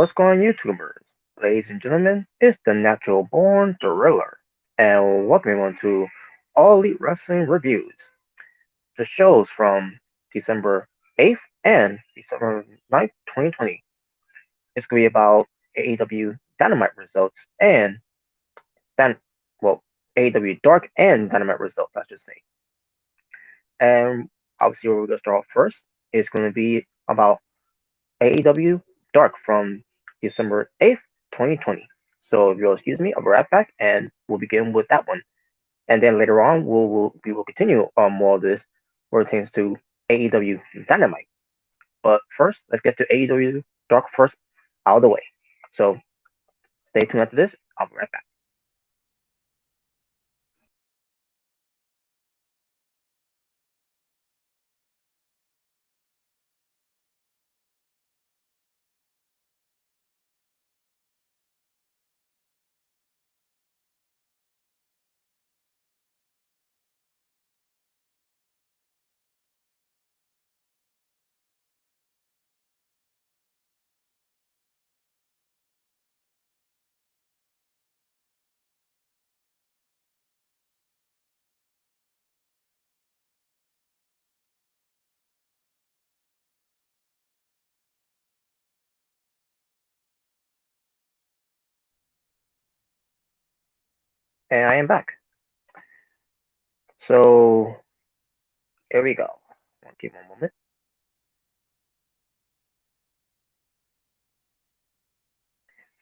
what's going on, YouTubers? Ladies and gentlemen, it's the Natural Born Thriller, and welcome everyone to All Elite Wrestling Reviews. The shows from December 8th and December 9th, 2020. It's going to be about AEW Dynamite results and Dan- well, AEW Dark and Dynamite results, I should say. And obviously, where we're going to start off first is going to be about AEW Dark from December 8th, 2020. So if you'll excuse me, I'll be right back and we'll begin with that one. And then later on, we will continue on more of this where it pertains to AEW Dynamite. But first, let's get to AEW Dark first out of the way. So stay tuned after this. I'll be right back. And I am back. So here we go. Give me one moment.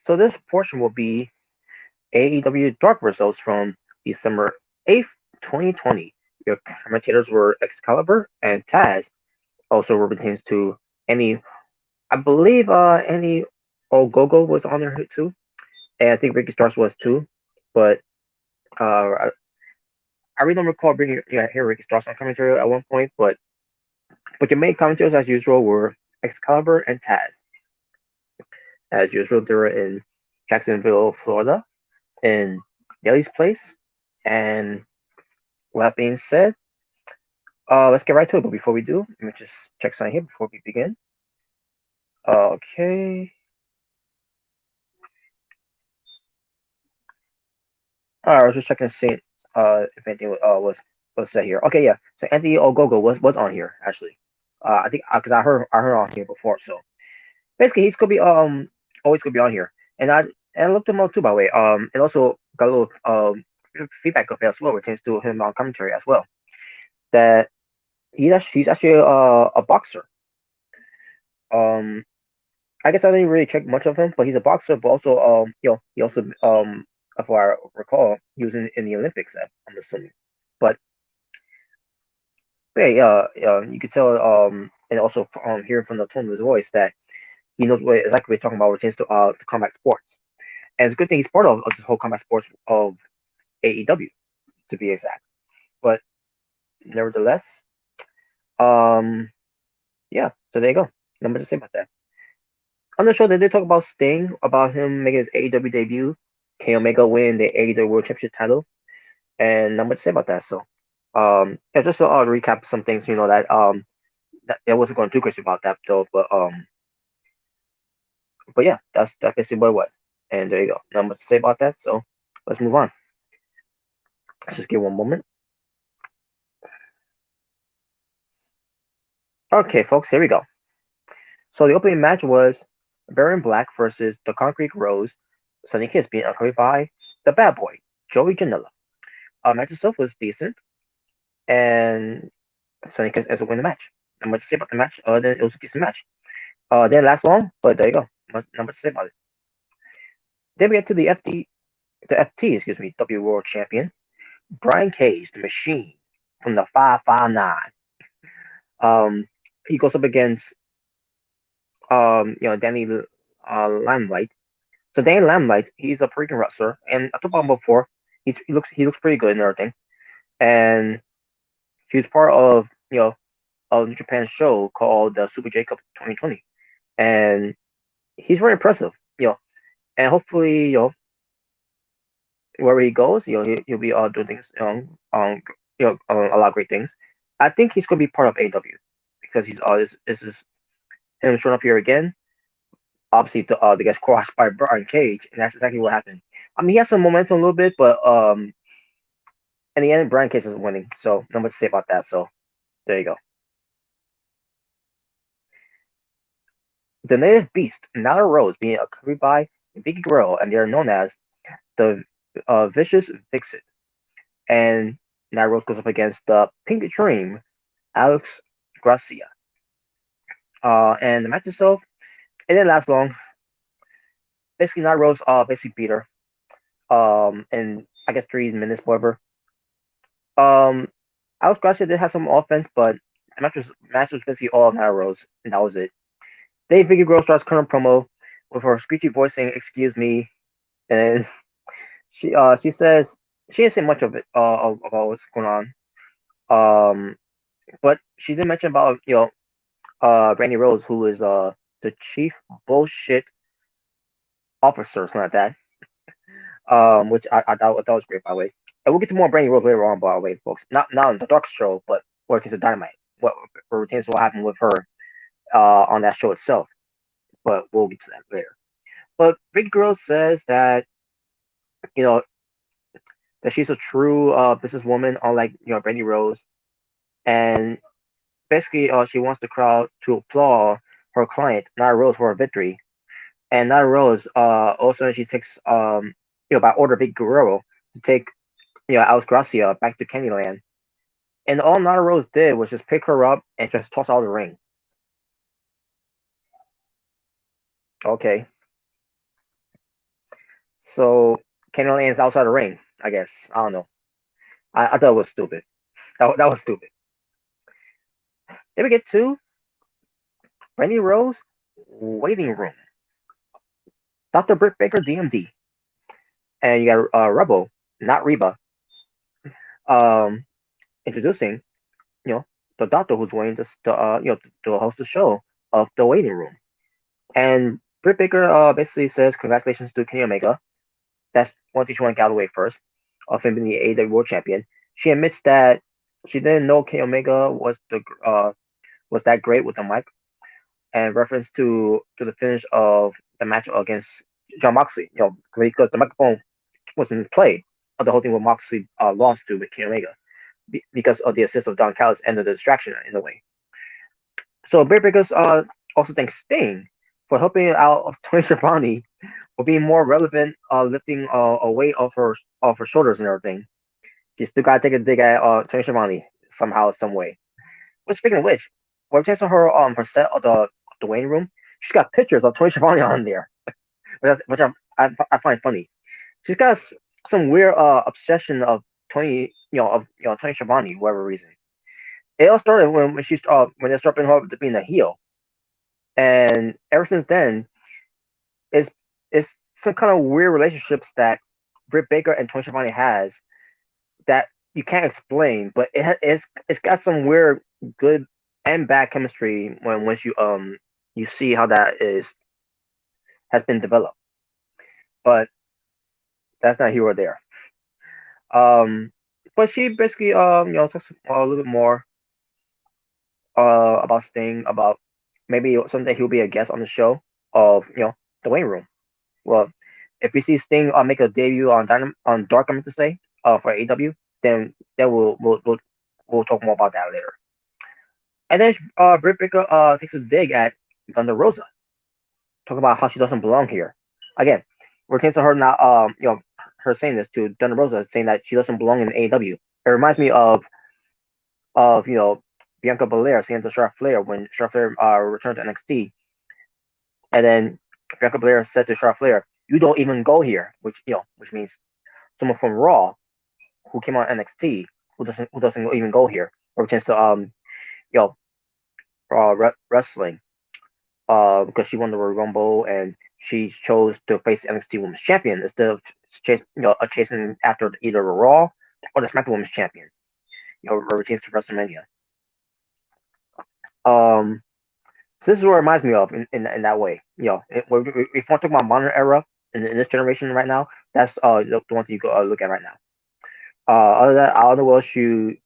So this portion will be AEW Dark results from December 8th, 2020. Your commentators were Excalibur and Taz. Also pertains to any, I believe, any Ogogo was on there too, and I think Ricky Starks was too. But I really don't recall bringing hear Ricky Starks on commentary at one point. But your main commentators, as usual, were Excalibur and Taz. As usual, they were in Jacksonville, Florida, in Daly's place. And with that being said, let's get right to it. But before we do, let me just check something here before we begin. Okay. All right, I was just checking to see if anything was said here. Okay, yeah. So Anthony Ogogo was on here actually. I think because I heard on here before. So basically, he's gonna be always gonna be on here. And I looked him up too, by the way. And also got a little feedback of it as well, which tends to him on commentary as well. That he's actually a boxer. Um, I guess I didn't really check much of him, but he's a boxer. But also he also if I recall, he was in the Olympics. I'm assuming. But yeah, you could tell and also hearing from the tone of his voice that he knows what exactly we're talking about when it comes to combat sports. And it's a good thing he's part of this whole combat sports of AEW, to be exact. But nevertheless, um, yeah. So there you go. Nothing to say about that. On the show, they did talk about Sting, about him making his AEW debut, K Omega win the AEW World Championship title, and not much to say about that. So, yeah, just to recap some things, that I wasn't going too crazy about that though, but yeah, that's basically what it was. And there you go. Not much to say about that. So let's move on. Let's just give one moment. Okay, folks, here we go. So the opening match was Baron Black versus the Concrete Rose. Sonny Kiss being accompanied by the Bad Boy, Joey Janela. Match itself was decent, and Sonny Kiss as a win the match. Not much to say about the match, other than it was a decent match. Didn't last long, but there you go. Not much to say about it. Then we get to the FT, excuse me, W World Champion, Brian Cage, the Machine, from the 559. Um, he goes up against Danny Limelight. So Danny Limelight, he's a freaking wrestler, and I talked about him before. He looks pretty good and everything, and he was part of a New Japan show called the Super J Cup 2020, and he's very impressive. And hopefully wherever he goes, he'll be doing things a lot of great things. I think he's gonna be part of AW because this is him showing up here again. obviously to get squashed by Brian Cage, and that's exactly what happened. I mean, he has some momentum a little bit, but in the end, Brian Cage is winning. So not much to say about that. So there you go. The native beast, Nyla Rose, being accompanied by Vicky Guerrero, and they are known as the Vicious Vixen. And Nyla Rose goes up against the Pink Dream, Alex Gracia. And the match itself, it didn't last long. Basically, Nyla Rose basically beat her. In I guess 3 minutes, whatever. Um, Alex Gracia did have some offense, but the match was basically all Nyla Rose, and that was it. Then Vicky Guerrero starts current promo with her screechy voice saying "Excuse me," and she says she didn't say much of it about what's going on. Um, but she did mention about Brandy Rose, who is the chief bullshit officer, or something like that. Which I thought was great, by the way. And we'll get to more Brandy Rose later on, by the way, folks. Not on the Dark show, but what retains of Dynamite. What retains what happened with her on that show itself. But we'll get to that later. But Big Girl says that you know that she's a true businesswoman, unlike Brandy Rose, and basically she wants the crowd to applaud her client, Nyla Rose, for her victory. And Nyla Rose also she takes by order of Big Guerrero to take Alex Gracia back to Candyland. And all Nyla Rose did was just pick her up and just toss her out of the ring. Okay, so Candyland's outside the ring. I guess I don't know. I thought it was stupid. That was stupid. Then we get to Brandy Rose waiting room. Dr. Britt Baker, DMD, and you got Rebel, not Reba, um, introducing you know the doctor who's going to host the show of the waiting room. And Britt Baker basically says congratulations to Kenny Omega. That's one thing she wanted to get out of the way first, of him being the AEW World Champion. She admits that she didn't know Kenny Omega was that great with the mic, and reference to the finish of the match against John Moxley. Because the microphone wasn't played. The whole thing with Moxley lost to Kenny Omega because of the assist of Don Callis and the distraction in a way. So Britt Baker also thanks Sting for helping out of Tony Schiavone for being more relevant, lifting a weight off her shoulders and everything. She still gotta take a dig at Tony Schiavone somehow, some way. But speaking of which, when we chance on her set of the waiting room, she's got pictures of Tony Schiavone on there, which I find funny. She's got some weird obsession of Tony, Tony Schiavone, for whatever reason. It all started when they started bringing her up to being a heel, and ever since then, it's it's some kind of weird relationships that Britt Baker and Tony Schiavone has that you can't explain, but it's got some weird good and bad chemistry once you see how that is has been developed. But that's not here or there. Um, but she basically talks a little bit more about Sting, about maybe someday he'll be a guest on the show of the waiting room. Well, if we see Sting make a debut on on Dark, I meant to say, for AEW, then we'll talk more about that later. And then Britt Baker takes a dig at Thunder Rosa, talking about how she doesn't belong here. Again, we're to her now, her saying this to Thunder Rosa, saying that she doesn't belong in AEW. It reminds me of Bianca Belair saying to Charlotte Flair when Charlotte Flair returned to NXT, and then Bianca Belair said to Charlotte Flair, "You don't even go here," which means someone from Raw who came on NXT who doesn't even go here, or chance to you know wrestling because she won the Royal Rumble and she chose to face NXT Women's Champion instead of chasing after either the Raw or the SmackDown Women's Champion. Retains to WrestleMania. So this is what it reminds me of in that way. If we're talking about modern era in this generation right now, that's the one thing you could look at right now. Other than that, I don't know what else you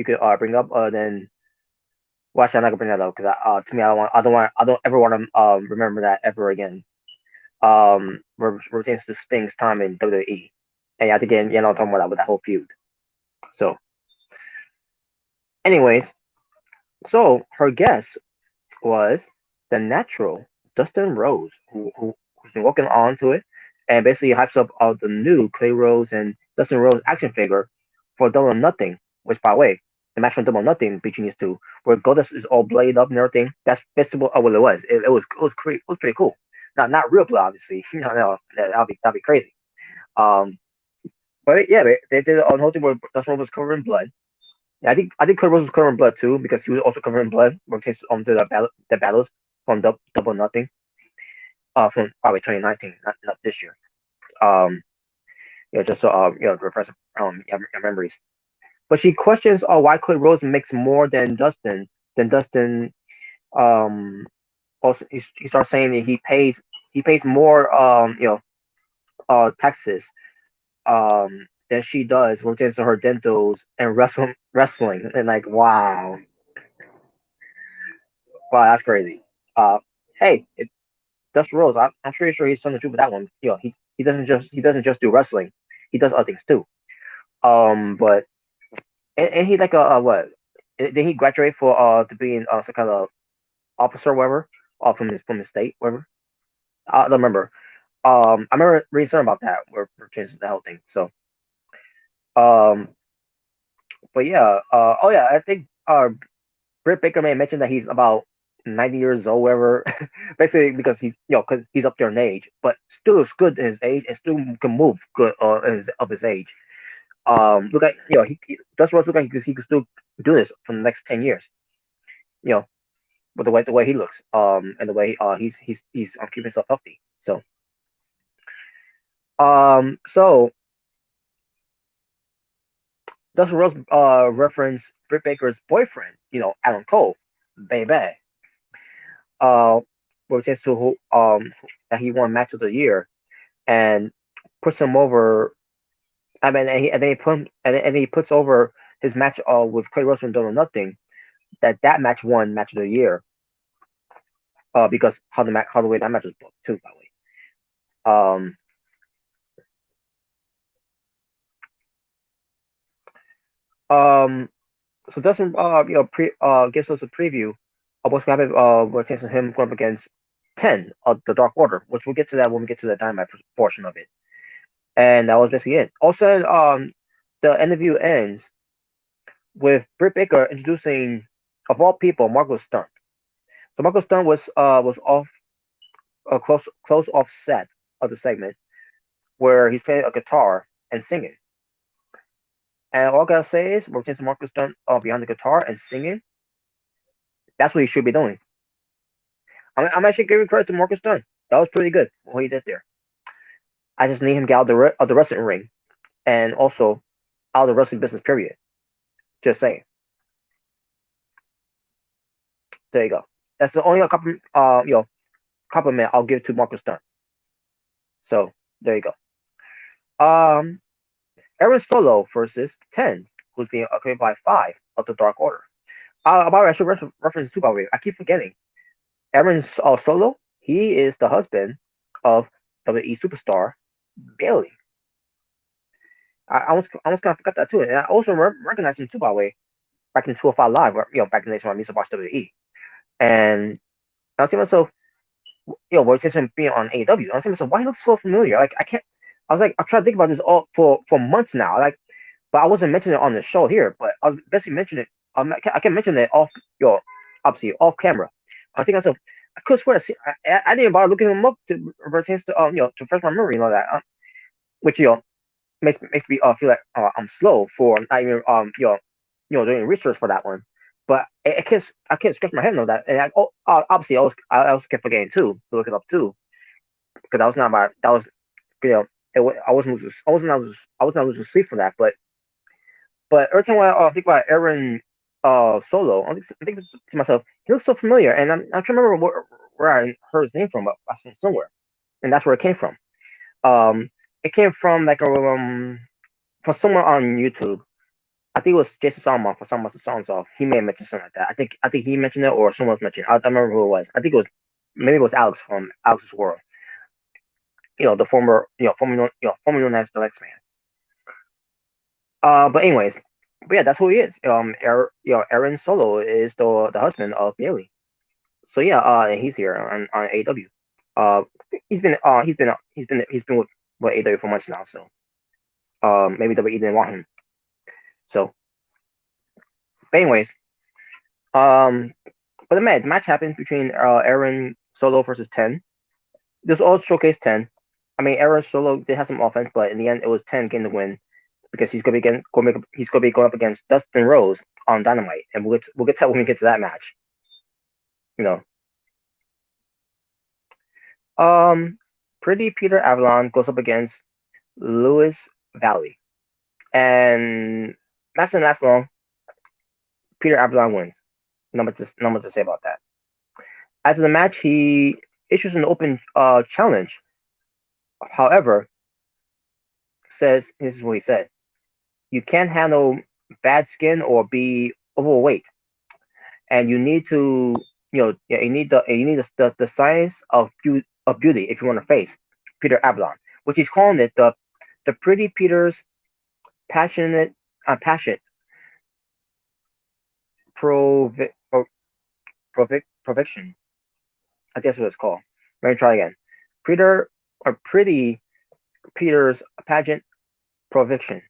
could bring up other than Well, actually, I'm not gonna bring that up because to me, I don't ever want to remember that ever again. Pertains to Sting's time in WWE, and I think you know, I'm talking about that with that whole feud. So, anyways, so her guess was the natural Dustin Rose, who's been working on to it, and basically hypes up the new Clay Rose and Dustin Rose action figure for Double or Nothing. Which, by the way, the match from Double or Nothing between these two, where Goldust is all bladed up and everything. That's basically what it was. It was pretty cool. Not real blood, obviously. No, that'd be crazy. Um, but yeah, they did a whole thing where Dustin Rose was covered in blood. Yeah, I think Kurt Rose was covered in blood too because he was also covered in blood when it takes to the battles from Double Nothing from probably 2019, not this year. Um, just so refresh memories. But she questions why Kurt Rose makes more than Dustin. Um, also he starts saying that he pays more taxes than she does when it comes to her dentals and wrestling and like wow, that's crazy. Uh, hey, Dustin Rose, I'm pretty sure he's telling the truth with that one. He doesn't just do wrestling, he does other things too. But and he like a what? Did he graduate for to being some kind of officer, or whatever, from his state, whatever. I don't remember. I remember reading something about that. We're changing the whole thing. So um, but yeah. Oh yeah, I think Britt Baker may mention that he's about 90 years old, whatever. Basically, because because he's up there in age, but still is good in his age and still can move good of his age. Look at Dustin Rhodes look like he could still do this for the next 10 years. You know, with the way he looks, and the way he's keeping himself healthy. So Dustin Rhodes referenced Britt Baker's boyfriend, Adam Cole, baby. Uh, which is to who that he won match of the year and puts him over. I mean, and then he puts over his match with Clay Russell and Double or Nothing. That match won match of the year. Because how the way that match was booked too, by the way. Um. So Dustin, gives us a preview of what's going to happen. We're chasing him going up against 10 of the Dark Order, which we'll get to that when we get to the Dynamite portion of it. And that was basically it. Also, the interview ends with Britt Baker introducing, of all people, Marco Stunt. So Marco Stunt was off close off set of the segment where he's playing a guitar and singing. And all I gotta say is, we're chasing Marco Stunt behind the guitar and singing. That's what he should be doing. I'm actually giving credit to Marcus Dunn. That was pretty good what he did there. I just need him to get out of the wrestling ring and also out of the wrestling business. Period. Just saying. There you go. That's the only compliment I'll give to Marcus Dunn. So there you go. Aaron Solo versus 10, who's being accompanied by 5 of the Dark Order. By the way, I should reference too. By the way, I keep forgetting. Aaron Solo. He is the husband of WWE superstar Bailey. I almost kind of forgot that too, and I also recognized him too. By the way, back in 205 Live, back in the days when I used to watch WWE, and I was thinking myself, we're just him being on AEW. I was thinking myself, why he looks so familiar? Like I can't. I was like, I tried to think about this all for months now. Like, but I wasn't mentioning it on the show here. But I was basically mentioning it. I can mention it off, obviously off camera. I was thinking myself, I could swear I didn't bother looking him up to pertains to to refresh my memory and all that. Which makes me feel like I'm slow for not even doing research for that one. But I can't scratch my head on that, and obviously I also kept forgetting too to look it up too because that was not my that was you know I was not losing sleep for that. But every time I think about Aaron Solo, I think to myself, he looks so familiar, and I'm trying to remember where I heard his name from, but I saw somewhere, and that's where it came from. It came from like from somewhere on YouTube. I think it was Jason Solomon for some of the songs off. He may have mentioned something like that. I think he mentioned it or someone else mentioned it. I remember who it was. I think it was maybe it was Alex from Alex's World. The former former known as the Lex Man. But anyways, but yeah, that's who he is. Aaron Solo is the husband of Bailey. So yeah, and he's here on AEW. Uh, he's been with AEW for months now. So maybe WWE didn't want him. So, but anyways, um, but the match happens between Aaron Solo versus 10. This all showcase 10. I mean, Aaron Solo did have some offense, but in the end, it was 10 getting the win because he's gonna be going up against Dustin Rose on Dynamite, and we'll get to that when we get to that match. You know, Pretty Peter Avalon goes up against Lewis Valley, and match didn't last long. Peter Avalon wins. Not much to say about that. After the match, he issues an open challenge. However, says this is what he said: you can't handle bad skin or be overweight, and you need to, you need the science of beauty if you want to face Peter Avalon, which he's calling it the Pretty Peter's passionate provi- pro, proviction. I guess what it's called. Let me try again. Peter or Pretty Peter's pageant proviction.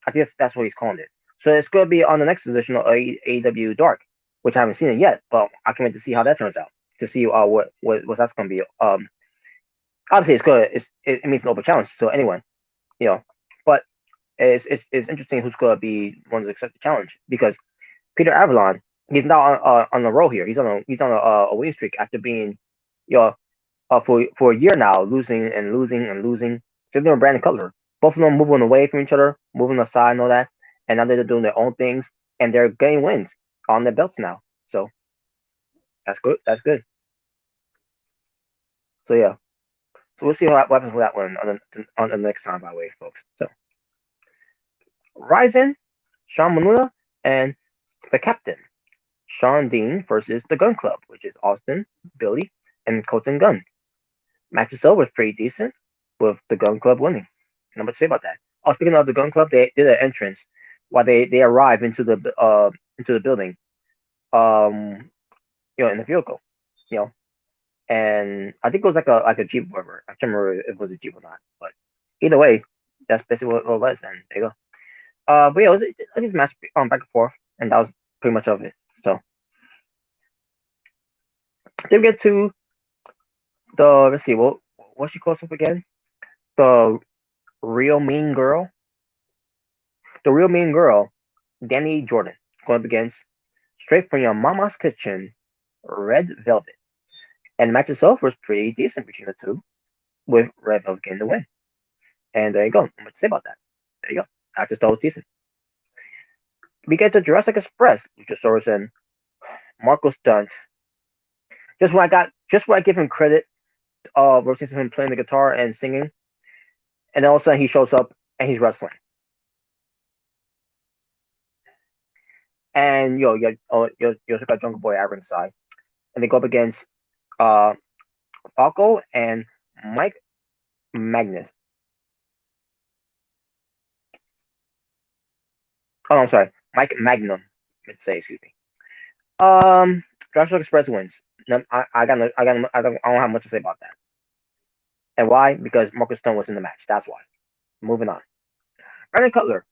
I guess that's what he's calling it. So it's going to be on the next edition of AEW Dark, which I haven't seen it yet, but I can't wait to see how that turns out. To see what that's going to be. Obviously it's good. It means an open challenge. So anyone, you know, but it's interesting who's going to be one to accept the challenge because Peter Avalon, he's now on the roll here. He's on a winning streak after being, you know, for a year now, losing and losing and losing. Same thing with Brandon Cutler. Both of them moving away from each other, moving aside and all that, and now they're doing their own things and they're getting wins on their belts now. So that's good. That's good. So yeah. So we'll see what happens with that one on the next time, by the way, folks. So Ryzen, Sean Manula, and the captain, Sean Dean versus the Gun Club, which is Austin, Billy, and Colton Gunn. Match itself was pretty decent, with the Gun Club winning. Not much to say about that. Oh, speaking of the Gun Club, they did an entrance while they arrive into the building, um, in the vehicle, you know, and I think it was like a Jeep, whatever. I can't remember if it was a Jeep or not, but either way, that's basically what it was. And there you go. But yeah, it was match back and forth, and that was pretty much of it. So then we get to the let's see what she calls up again, the real mean girl, the real mean girl, Danny Jordan, going up against straight from your mama's kitchen, Red Velvet. And the match itself was pretty decent between the two, with Red Velvet getting the win. And there you go. Not much to say about that. There you go. I just thought it was decent. We get to Jurassic Express, Luchasaurus and Marco Stunt. Just where I give him credit, rotating him playing the guitar and singing, and then all of a sudden he shows up and he's wrestling. And you also got Jungle Boy at ringside, and they go up against uh Falco and Mike Magnus. Oh, I'm sorry, Mike Magnum. Let's say, excuse me. Um, Jurassic Express wins. No, I don't have much to say about that. And why? Because Marcus Stone was in the match. That's why. Moving on. Brandon Cutler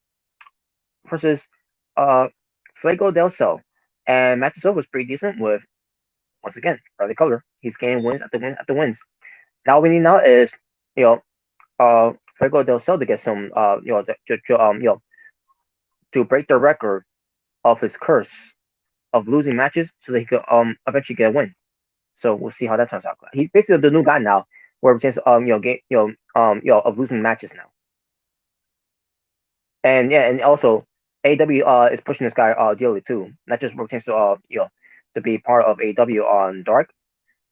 versus uh Flaco Del Sol. And match itself was pretty decent with once again Brandon Cutler. He's getting wins after wins after wins. Now what we need now is you know Flaco Del Sol to get some to break the record of his curse of losing matches so that he could eventually get a win. So we'll see how that turns out. He's basically the new guy now, where chance get of losing matches now. And yeah, and also AW is pushing this guy dearly too, not just for chance to to be part of AW on Dark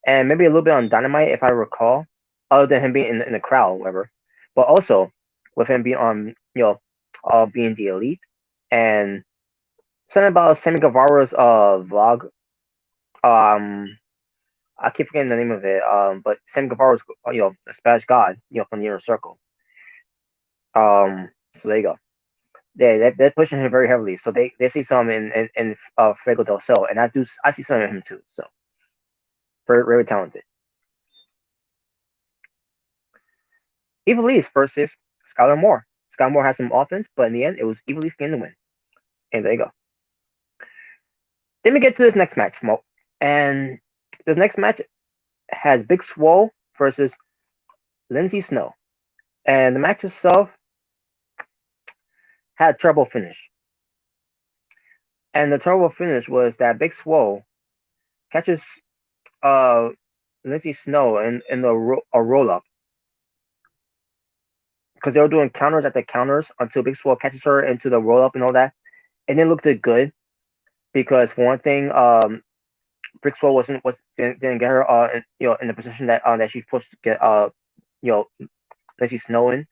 and maybe a little bit on Dynamite if I recall, other than him being in the crowd, whatever. But also with him being on being the elite and something about Sammy Guevara's vlog. Um, I keep forgetting the name of it. But Sammy Guevara's the Spanish God, from the Inner Circle. So there you go. They're pushing him very heavily. So they see some in Fuego del Sol, and I see some in him too. So very very talented. Evil East versus Skylar Moore. Skylar Moore has some offense, but in the end, it was Evil East getting the win. And there you go. Then we get to this next match, Mo. And this next match has Big Swole versus Lindsay Snow. And the match itself had a trouble finish. And the trouble finish was that Big Swole catches uh Lindsay Snow in a roll up because they were doing counters at the counters until Big Swole catches her into the roll up and all that. And it looked good because for one thing, Big Swole didn't get her in the position that she's supposed to get you know Lindsay Snow in.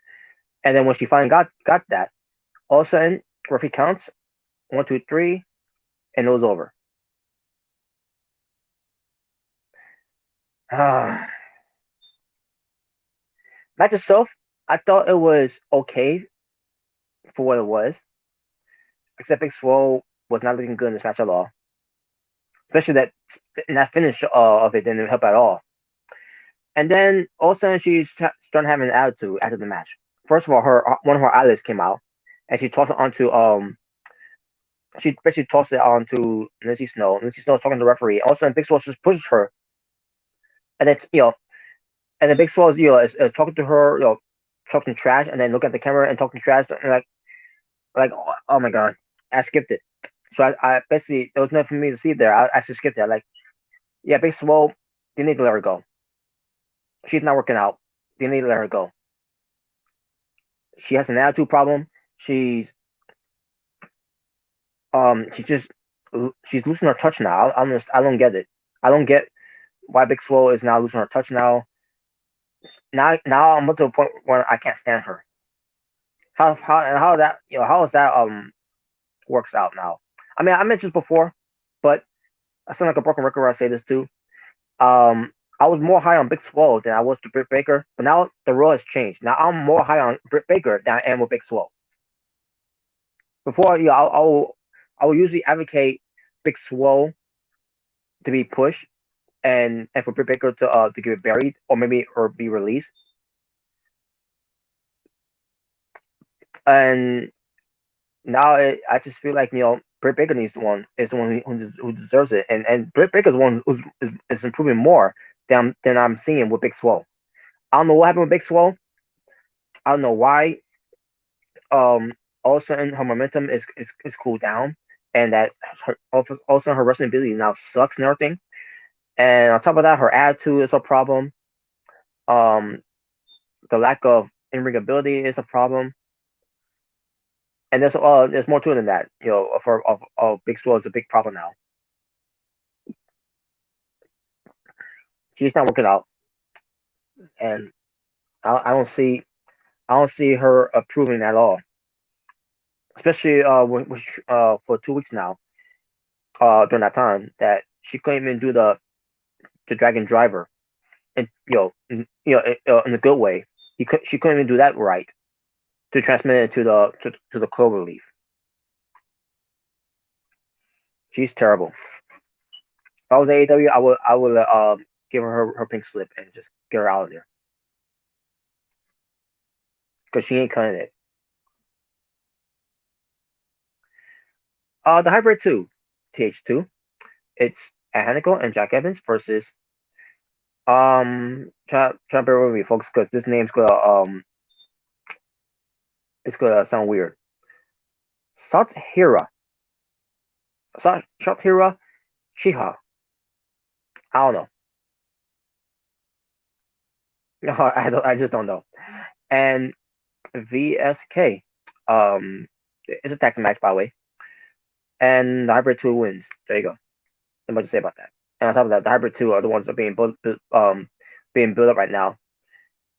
And then when she finally got that, all of a sudden referee counts 1, 2, 3, and it was over. Match itself, I thought it was okay for what it was, except Big Swole was not looking good in this match at all. Especially that finish of it didn't help at all. And then all of a sudden she's starting having an attitude after the match. First of all, her one of her eyelids came out, and she tossed it onto she basically tossed it onto Lindsay Snow. Lindsay Snow talking to the referee. All of a sudden, Big Swole just pushes her, and then and then Big Swole is talking to her, talking trash, and then look at the camera and talking trash, and like oh my god, I skipped it. So I basically there was nothing for me to see there. I just skipped it. Like yeah, Big Swole, you need to let her go. She's not working out. You need to let her go. She has an attitude problem. She's just she's losing her touch now. I don't get it. I don't get why Big Swole is now losing her touch now. Now I'm up to a point where I can't stand her. How that how is that works out now? I mean I mentioned this before, but I sound like a broken record when I say this too. I was more high on Big Swole than I was to Britt Baker, but now the role has changed. Now I'm more high on Britt Baker than I am with Big Swole. Before, I will usually advocate Big Swole to be pushed and for Britt Baker to get buried or be released. And now I just feel like Britt Baker needs the one who deserves it, and Britt Baker is the one is improving more than I'm seeing with Big Swole. I don't know what happened with Big Swole. I don't know why. All of a sudden her momentum is cooled down, and that all of a sudden her wrestling ability now sucks and everything. And on top of that, her attitude is a problem. Um, the lack of in ring ability is a problem. And there's more to it than that. For of Big Swole is a big problem now. She's not working out, and I don't see her improving at all. Especially for 2 weeks now. During that time, that she couldn't even do the Dragon Driver, and in a good way. She couldn't even do that right to transmit it to the Clover Leaf. She's terrible. If I was AEW, I would give her pink slip and just get her out of there because she ain't cutting it. The Hybrid 2, TH2. It's Hanico and Jack Evans versus try to bear with me, folks, because this name's gonna it's gonna sound weird. Sathira Sathira Shiha. I don't know. No, I don't. I just don't know. And VSK. It's a tag team match, by the way. And the Hybrid 2 wins. There you go. Not much to say about that. And on top of that, the Hybrid 2 are the ones that are being built up right now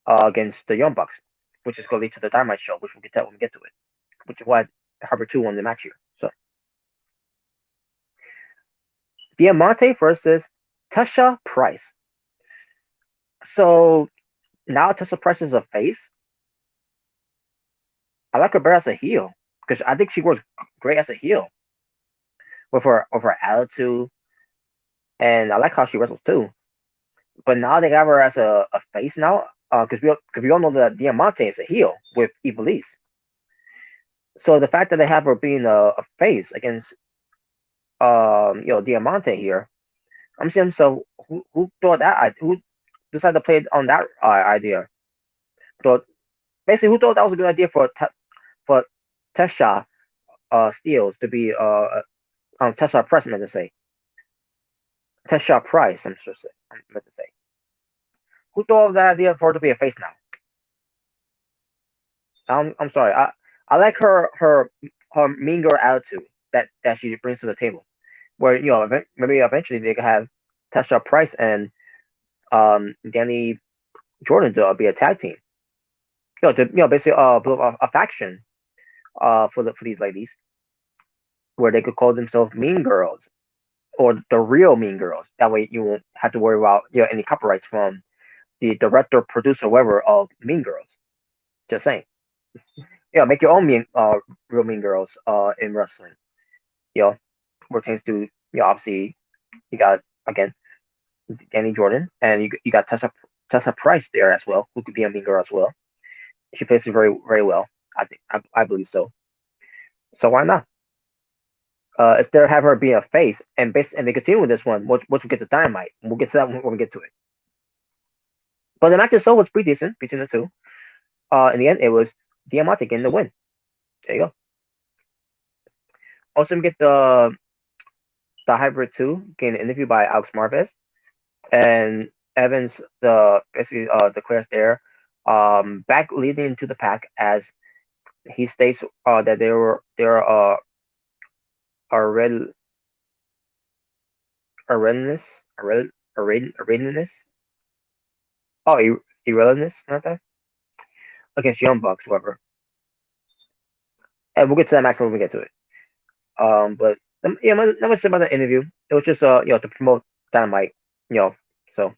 against the Young Bucks, which is going to lead to the Dynamite show, which we'll get to when we get to it. Which is why Harbor 2 won the match here. So Diamante versus Tasha Price. So now Tasha Price is a face. I like her better as a heel because I think she works great as a heel with her attitude, and I like how she wrestles too. But now they got her as a face now, because we all know that Diamante is a heel with Iblis. So the fact that they have her being a face against Diamante here, I'm saying, so who thought that, who decided to play on that idea? So basically, who thought that was a good idea for Tesha Steels to be Tesha Price, I meant to say Tesha Price. I meant to say, who thought of that idea for her to be a face now? I'm sorry. I like her mean girl attitude that she brings to the table. Where maybe eventually they could have Tasha Price and Danny Jordan to be a tag team. To basically build a faction for these ladies where they could call themselves Mean Girls or the real Mean Girls. That way you won't have to worry about any copyrights from the director, producer, whoever of Mean Girls. Just saying. Make your own real Mean Girls in wrestling. Pertains to obviously you got again Danny Jordan and you got Tessa Price there as well, who could be a Mean Girl as well. She plays it very very well. I believe so. So why not? Instead of have her be a face and they continue with this one, once we get to Dynamite, we'll get to that when we get to it. But the match itself was pretty decent between the two. In the end, it was Diamante getting the win. There you go. Also, we get the Hybrid 2 getting an interview by Alex Marvez. And Evans basically declares there back leading into the pack as he states that there are Arenas, Arenas, Irrelevance, not that, against Young Bucks, whoever. And we'll get to that match when we get to it. But not much about the interview. It was just to promote Dynamite, so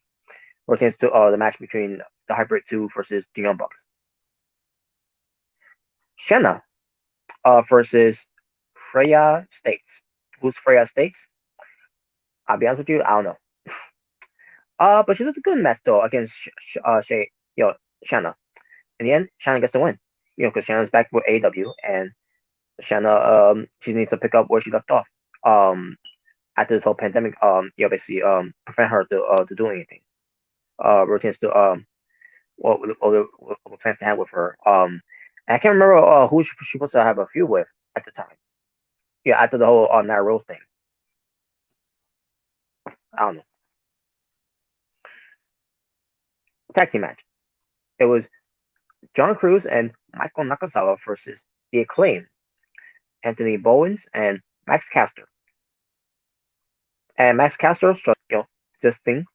pertains to the match between the Hybrid 2 versus the Young Bucks. Shanna versus Freya States. Who's Freya States? I'll be honest with you, I don't know. But she looked a good match though against Shanna. In the end, Shanna gets the win. Because Shanna's back with AEW and Shanna she needs to pick up where she left off. After this whole pandemic, basically prevent her to do anything. Rotates to what plans to have with her. And I can't remember who she supposed to have a feud with at the time. Yeah, after the whole Nara Rose thing. I don't know. Tag team match. It was John Cruz and Michael Nakazawa versus The Acclaim, Anthony Bowens and Max Caster. And Max Caster struck, this thing.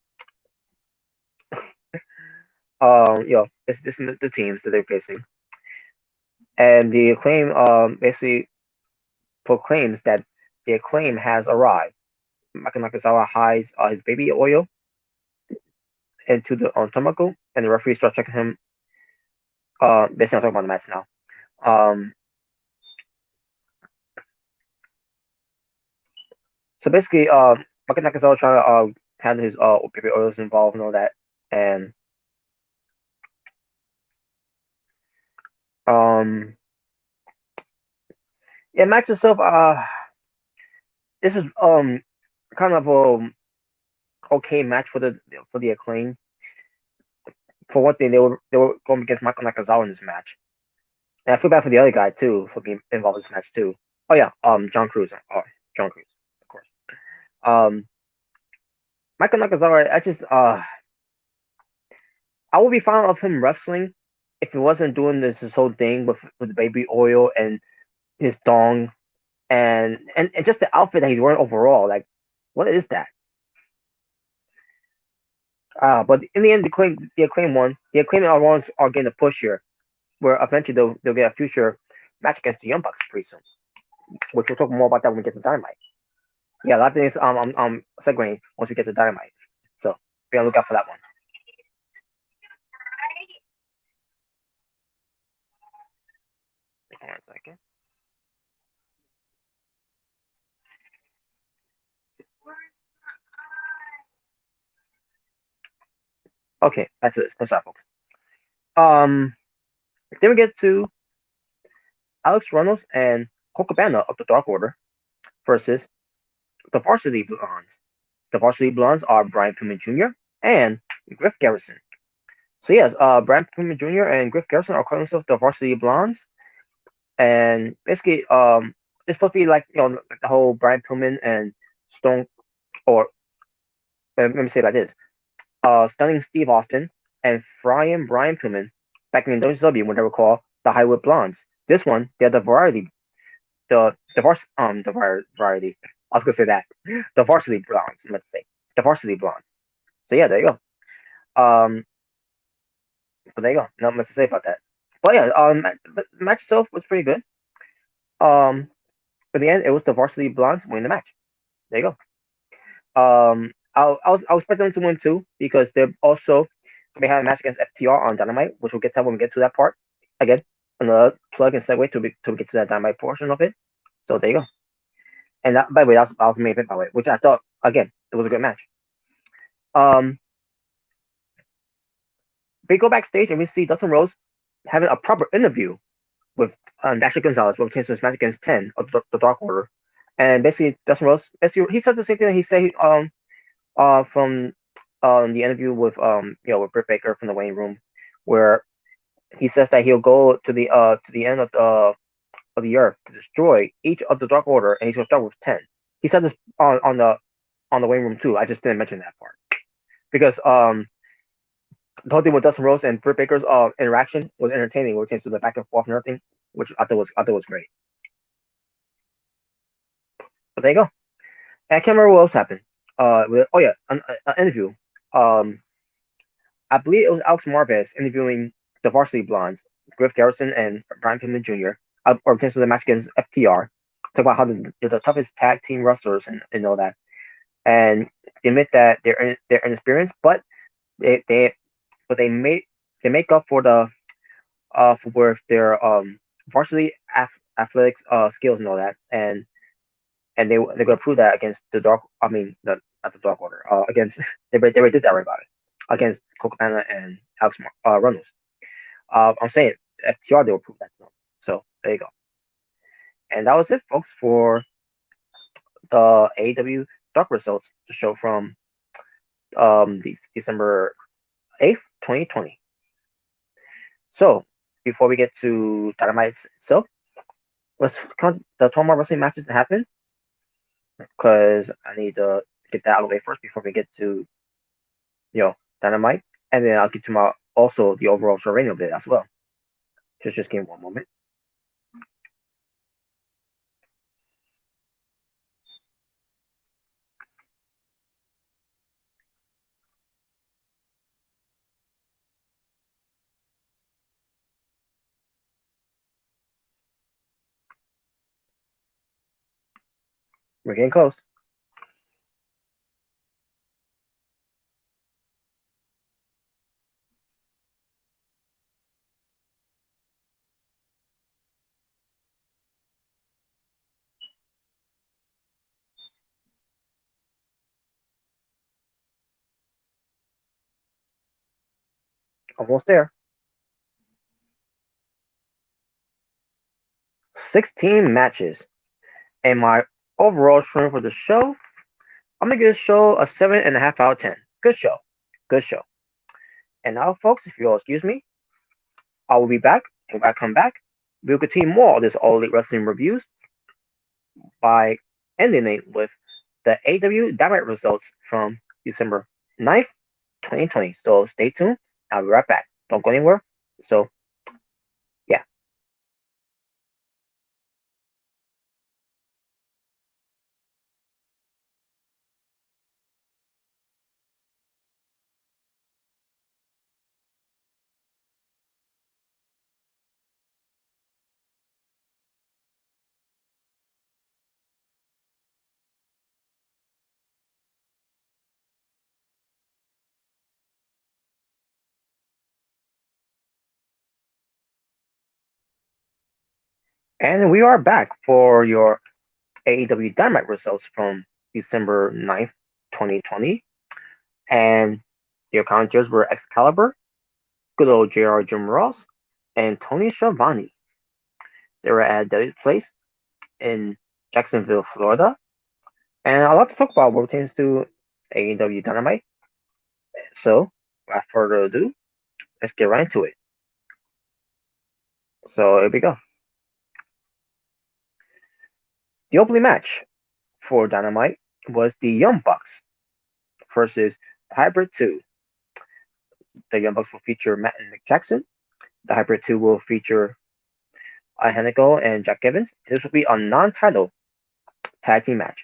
This is the teams that they're facing. And The Acclaim basically proclaims that The Acclaim has arrived. Michael Nakazawa hides his baby oil into the turnbuckle, and the referee starts checking him. Basically, I'm talking about the match now. So basically, Michael Nakazawa trying to handle his baby oils involved and all that, and match itself, this is kind of a okay match for the Acclaim. For one thing, they were going against Michael Nakazawa in this match, and I feel bad for the other guy too for being involved in this match too. Oh yeah, John Cruz, John Cruz, of course. Michael Nakazawa, I would be fine of him wrestling if he wasn't doing this whole thing with the baby oil and his thong and just the outfit that he's wearing overall. Like, what is that? But in the end, the Acclaim won. The Acclaim are getting a push here, where eventually they'll get a future match against the Young Bucks pretty soon. which we'll talk more about that when we get to Dynamite. Yeah, a lot of things I'm segueing once we get to Dynamite. So be on the lookout for that one. 1 second. Okay, that's it. What's up, folks? Um, then we get to Alex Reynolds and Colt Cabana of the Dark Order versus the Varsity Blondes. The Varsity Blondes are Brian Pillman Jr. and Griff Garrison. So yes, Brian Pillman Jr. and Griff Garrison are calling themselves the Varsity Blondes, and basically, it's supposed to be like like the whole Brian Pillman and Stone, or let me say it like this: Stunning Steve Austin and Frying Brian Pillman back in WCW when they were called the Hollywood Blondes. This one, they're the variety, the variety. I was gonna say that the Varsity Blondes. Let's say the Varsity Blondes. So yeah, there you go. But there you go. Not much to say about that. But yeah, the match itself was pretty good. Um, in the end, it was the Varsity Blondes winning the match. There you go. I'll expect them to win too because they're also they had a match against FTR on Dynamite, which we'll get to when we get to that part. Again, another plug and segue to get to that Dynamite portion of it. So there you go. And that, by the way, that was the main event, by the way, which I thought again it was a good match. Um, we go backstage and we see Dustin Rose having a proper interview with Dasher Gonzalez when it came to his match against 10 of the Dark Order. And basically, Dustin Rose, basically, he said the same thing that he said from the interview with with Britt Baker from the Wayne Room, where he says that he'll go to the end of the earth to destroy each of the Dark Order, and he's gonna start with 10. He said this on the Wayne Room too. I just didn't mention that part because the whole thing with Dustin Rose and Britt Baker's interaction was entertaining, which to the back and forth and everything, which I thought was great. But there you go. And I can't remember what else happened. Oh yeah, an interview. Um, I believe it was Alex Marvez interviewing the Varsity Blondes, Griff Garrison and Brian Pillman Jr. Or potentially the match against FTR. Talk about how they're the toughest tag team wrestlers and all that, and they admit that they're inexperienced, but they but they make up for the for their varsity athletics skills and all that, and they're gonna prove that against the dark. I mean, the not the Dark Order. Against they already did that right about it against Coca and Alex Reynolds. I'm saying FTR they will prove that to them. So there you go. And that was it, folks, for the AEW Dark results to show from December 8th, 2020. So before we get to Dynamite itself, let's count the 12 more wrestling matches that happened because I need to get that out of the way first before we get to Dynamite, and then I'll get to my also the overall Serrano bit as well. Just give me one moment. We're getting close. Almost there. 16 matches. And my overall scoring for the show, I'm gonna give the show a 7.5 out of 10. Good show. Good show. And now, folks, if you'll excuse me, I will be back. And when I come back, we'll continue more of this All Elite Wrestling reviews by ending it with the AEW Dynamite results from December 9th, 2020. So stay tuned. I'll be right back. Don't go anywhere. So, yeah. And we are back for your AEW Dynamite results from December 9th, 2020. And your commenters were Excalibur, good old JR Jim Ross, and Tony Schiavone. They were at Deli's Place in Jacksonville, Florida. And a lot to talk about what pertains to AEW Dynamite. So, without further ado, let's get right into it. So, here we go. The opening match for Dynamite was the Young Bucks versus Hybrid 2. The Young Bucks will feature Matt and Nick Jackson. The Hybrid 2 will feature Hanago and Jack Evans. This will be a non-title tag team match.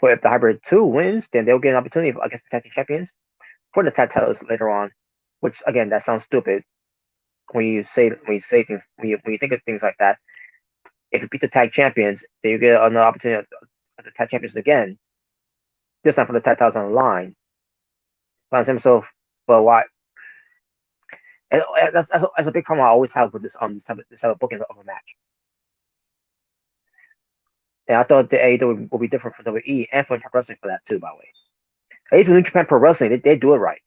But if the Hybrid 2 wins, then they'll get an opportunity against the tag team champions for the tag titles later on. Which again, that sounds stupid when you say things when you think of things like that. If you beat the tag champions, then you get another opportunity at the tag champions again. This time for the tag titles on the line. But himself, but why? And that's a big problem I always have with this type of booking of a match. And I thought the AEW would be different for WWE and for Impact Wrestling for that too. By the way, at least with New Japan Pro Wrestling, they do it right.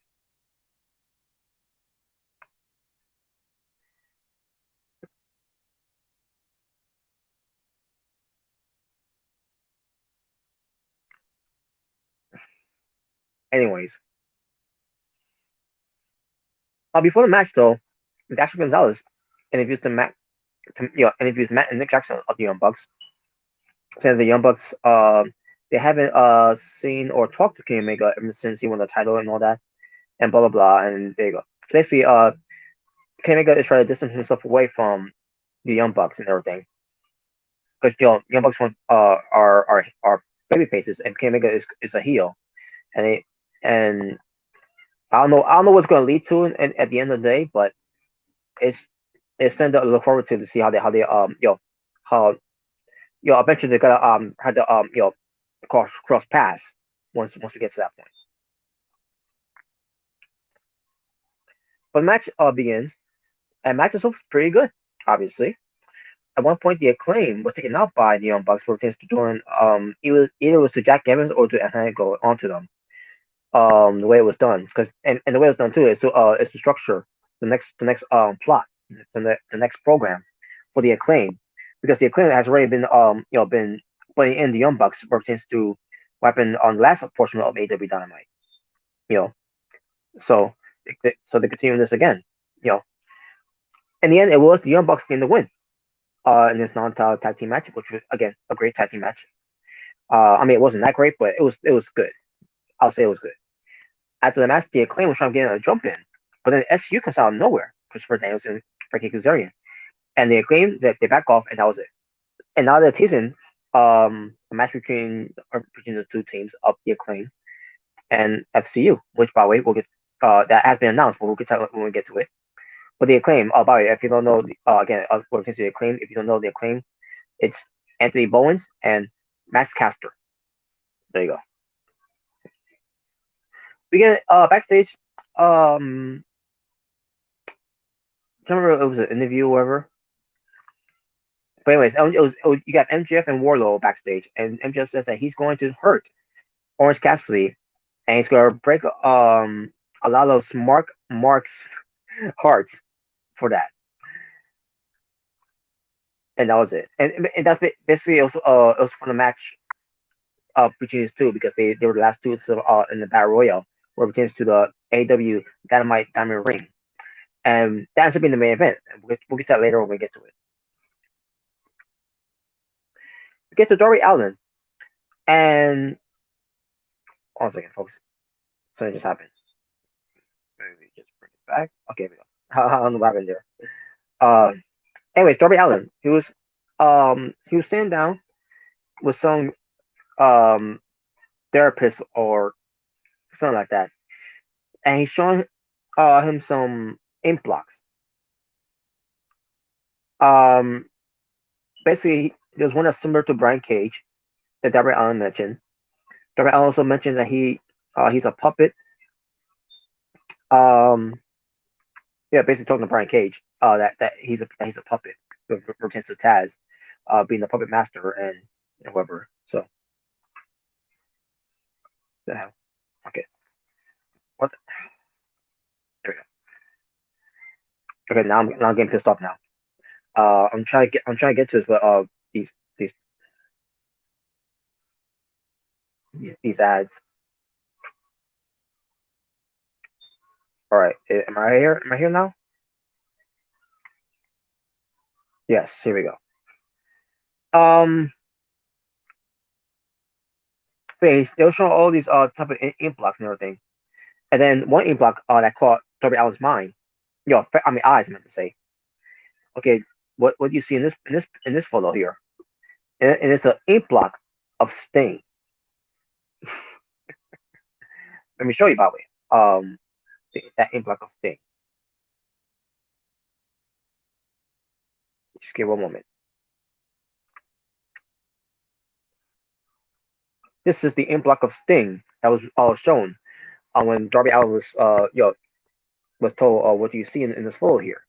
Anyways, before the match though, Dasher Gonzalez interviews the Matt, interviews Matt and Nick Jackson of the Young Bucks, saying the Young Bucks they haven't seen or talked to Kenny Omega ever since he won the title and all that, and blah blah blah. And there you go. So basically, Kenny Omega is trying to distance himself away from the Young Bucks and everything, because Young Bucks want, are baby faces, and Kenny Omega is a heel, and and I don't know what's going to lead to at the end of the day, but it's it's something to look forward to see how they how eventually they're gonna have to cross paths once we get to that point. But the match begins, and match itself is pretty good, obviously. At one point, the Acclaim was taken out by the Young Bucks for things to doing either it was to Jack Evans or to Atlanta go onto them. The way it was done, because and the way it was done too is to structure the next plot, the next program for the Acclaim, because the Acclaim has already been putting in the Young Bucks pertains to what happened on the last portion of AEW Dynamite. You know, so they continue this again. You know, in the end, it was the Young Bucks getting the win in this non-title tag team match, which was again a great tag team match. I mean, it wasn't that great, but it was good. I'll say it was good. After the match, the Acclaim was trying to get a jump in, but then SU comes out of nowhere. Christopher Daniels and Frankie Kazarian, and the Acclaim they back off, and that was it. And now they're teasing a match between the two teams of the Acclaim and FCU, which by the way we'll get that has been announced, but we'll get to that when we get to it. But the Acclaim, by the way, if you don't know, again, what it the Acclaim, if you don't know the Acclaim, it's Anthony Bowens and Max Caster. There you go. We get backstage. I remember it was an interview or whatever. But anyways, you got MJF and Warlow backstage, and MJF says that he's going to hurt Orange Cassidy, and he's going to break a lot of Mark's hearts for that, and that was it. And that's basically it was for the match between these two, because they were the last two in the Battle Royal, where it pertains to the AEW Dynamite Diamond Ring, and that ends up being the main event. We'll get to that later when we get to it. We get to Darby Allin, and one second, folks. Something just happened. Maybe just bring it back. Okay, we go. I don't know what happened there. Anyways, Darby Allin, he was sitting down with some um therapist or something like that, and he's showing him some ink blocks. Um, Basically, there's one that's similar to Brian Cage that Darby Allin mentioned. Darby Allin also mentioned that he's a puppet. Um, yeah, basically talking to Brian Cage. That he's a puppet pertains to Taz. being the puppet master and whatever. So the hell. Okay, what? There we go. Okay, now I'm getting pissed off now. I'm trying to get to this, but these these these ads. All right, am I here? Am I here now? Yes, here we go. Um, they were showing all these type of ink blocks and everything, and then one ink block that caught Darby Allin's mind. I mean eyes, I meant to say. Okay, what do you see in this photo here? And it's an ink block of Sting. Let me show you, by the way. That ink block of Sting. Just give one moment. This is the ink block of Sting that was shown when Darby Allin was was told what do you see in this photo here,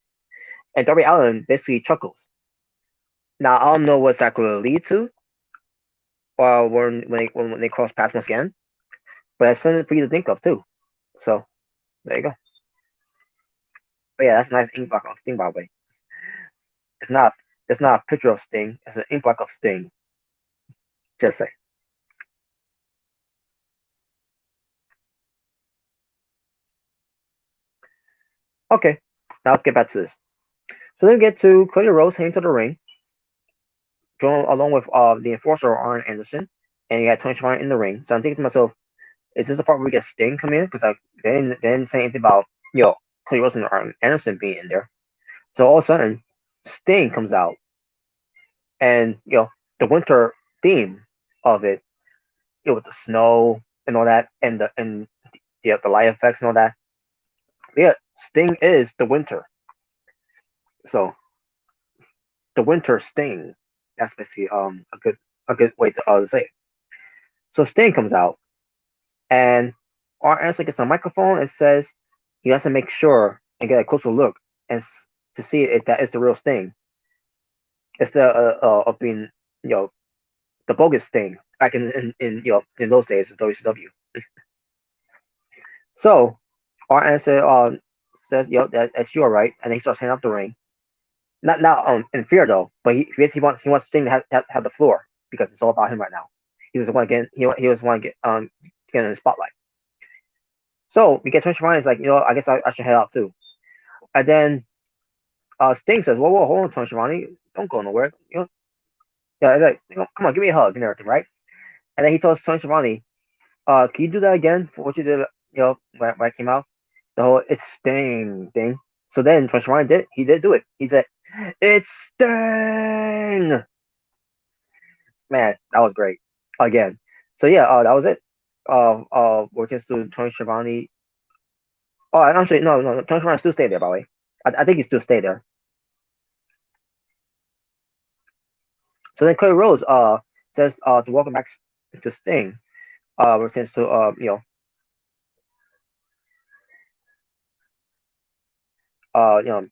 and Darby Allin basically chuckles. Now I don't know what's that going to lead to, when they cross paths once again, but it's something for you to think of too. So there you go. But yeah, that's a nice ink block of Sting, by the way. It's not it's not a picture of Sting. It's an ink block of Sting. Just say. Okay, now let's get back to this. So then we get to Cody Rhodes heading to the ring, joined along with the enforcer Arn Anderson, and you got Tony Schiavone in the ring. So I'm thinking to myself, is this the part where we get Sting come in? Because they didn't say anything about Cody Rhodes and Arn Anderson being in there. So all of a sudden, Sting comes out, and the winter theme of it, with the snow and all that, and the light effects and all that. Yeah, Sting is the winter. So the winter Sting. That's basically a good way to say it. So Sting comes out, and our answer gets a microphone. It says he has to make sure and get a closer look and to see if that is the real Sting instead of being the bogus Sting back in those days of WCW. So our answer says that's you, all right, and he starts handing up the ring. Not in fear though, but he wants Sting to have the floor because it's all about him right now. He doesn't want to get he doesn't want to get in the spotlight. So we get Tony Schiavone. Is like, I guess I should head out too. And then Sting says, "Whoa, hold on, Tony Schiavone, don't go nowhere. Yeah, like, come on, give me a hug and everything, right?" And then he tells Tony Schiavone, "Can you do that again for what you did? When I came out, the whole it's Sting thing." So then Tony Schiavone did do it. He said, "It's Sting." Man, that was great. Again. So yeah, that was it. Working to Tony Schiavone. Oh, actually, no. Tony Schiavone still stay there, by the way. I think he still stay there. So then Cody Rhodes says to welcome back to Sting. Since to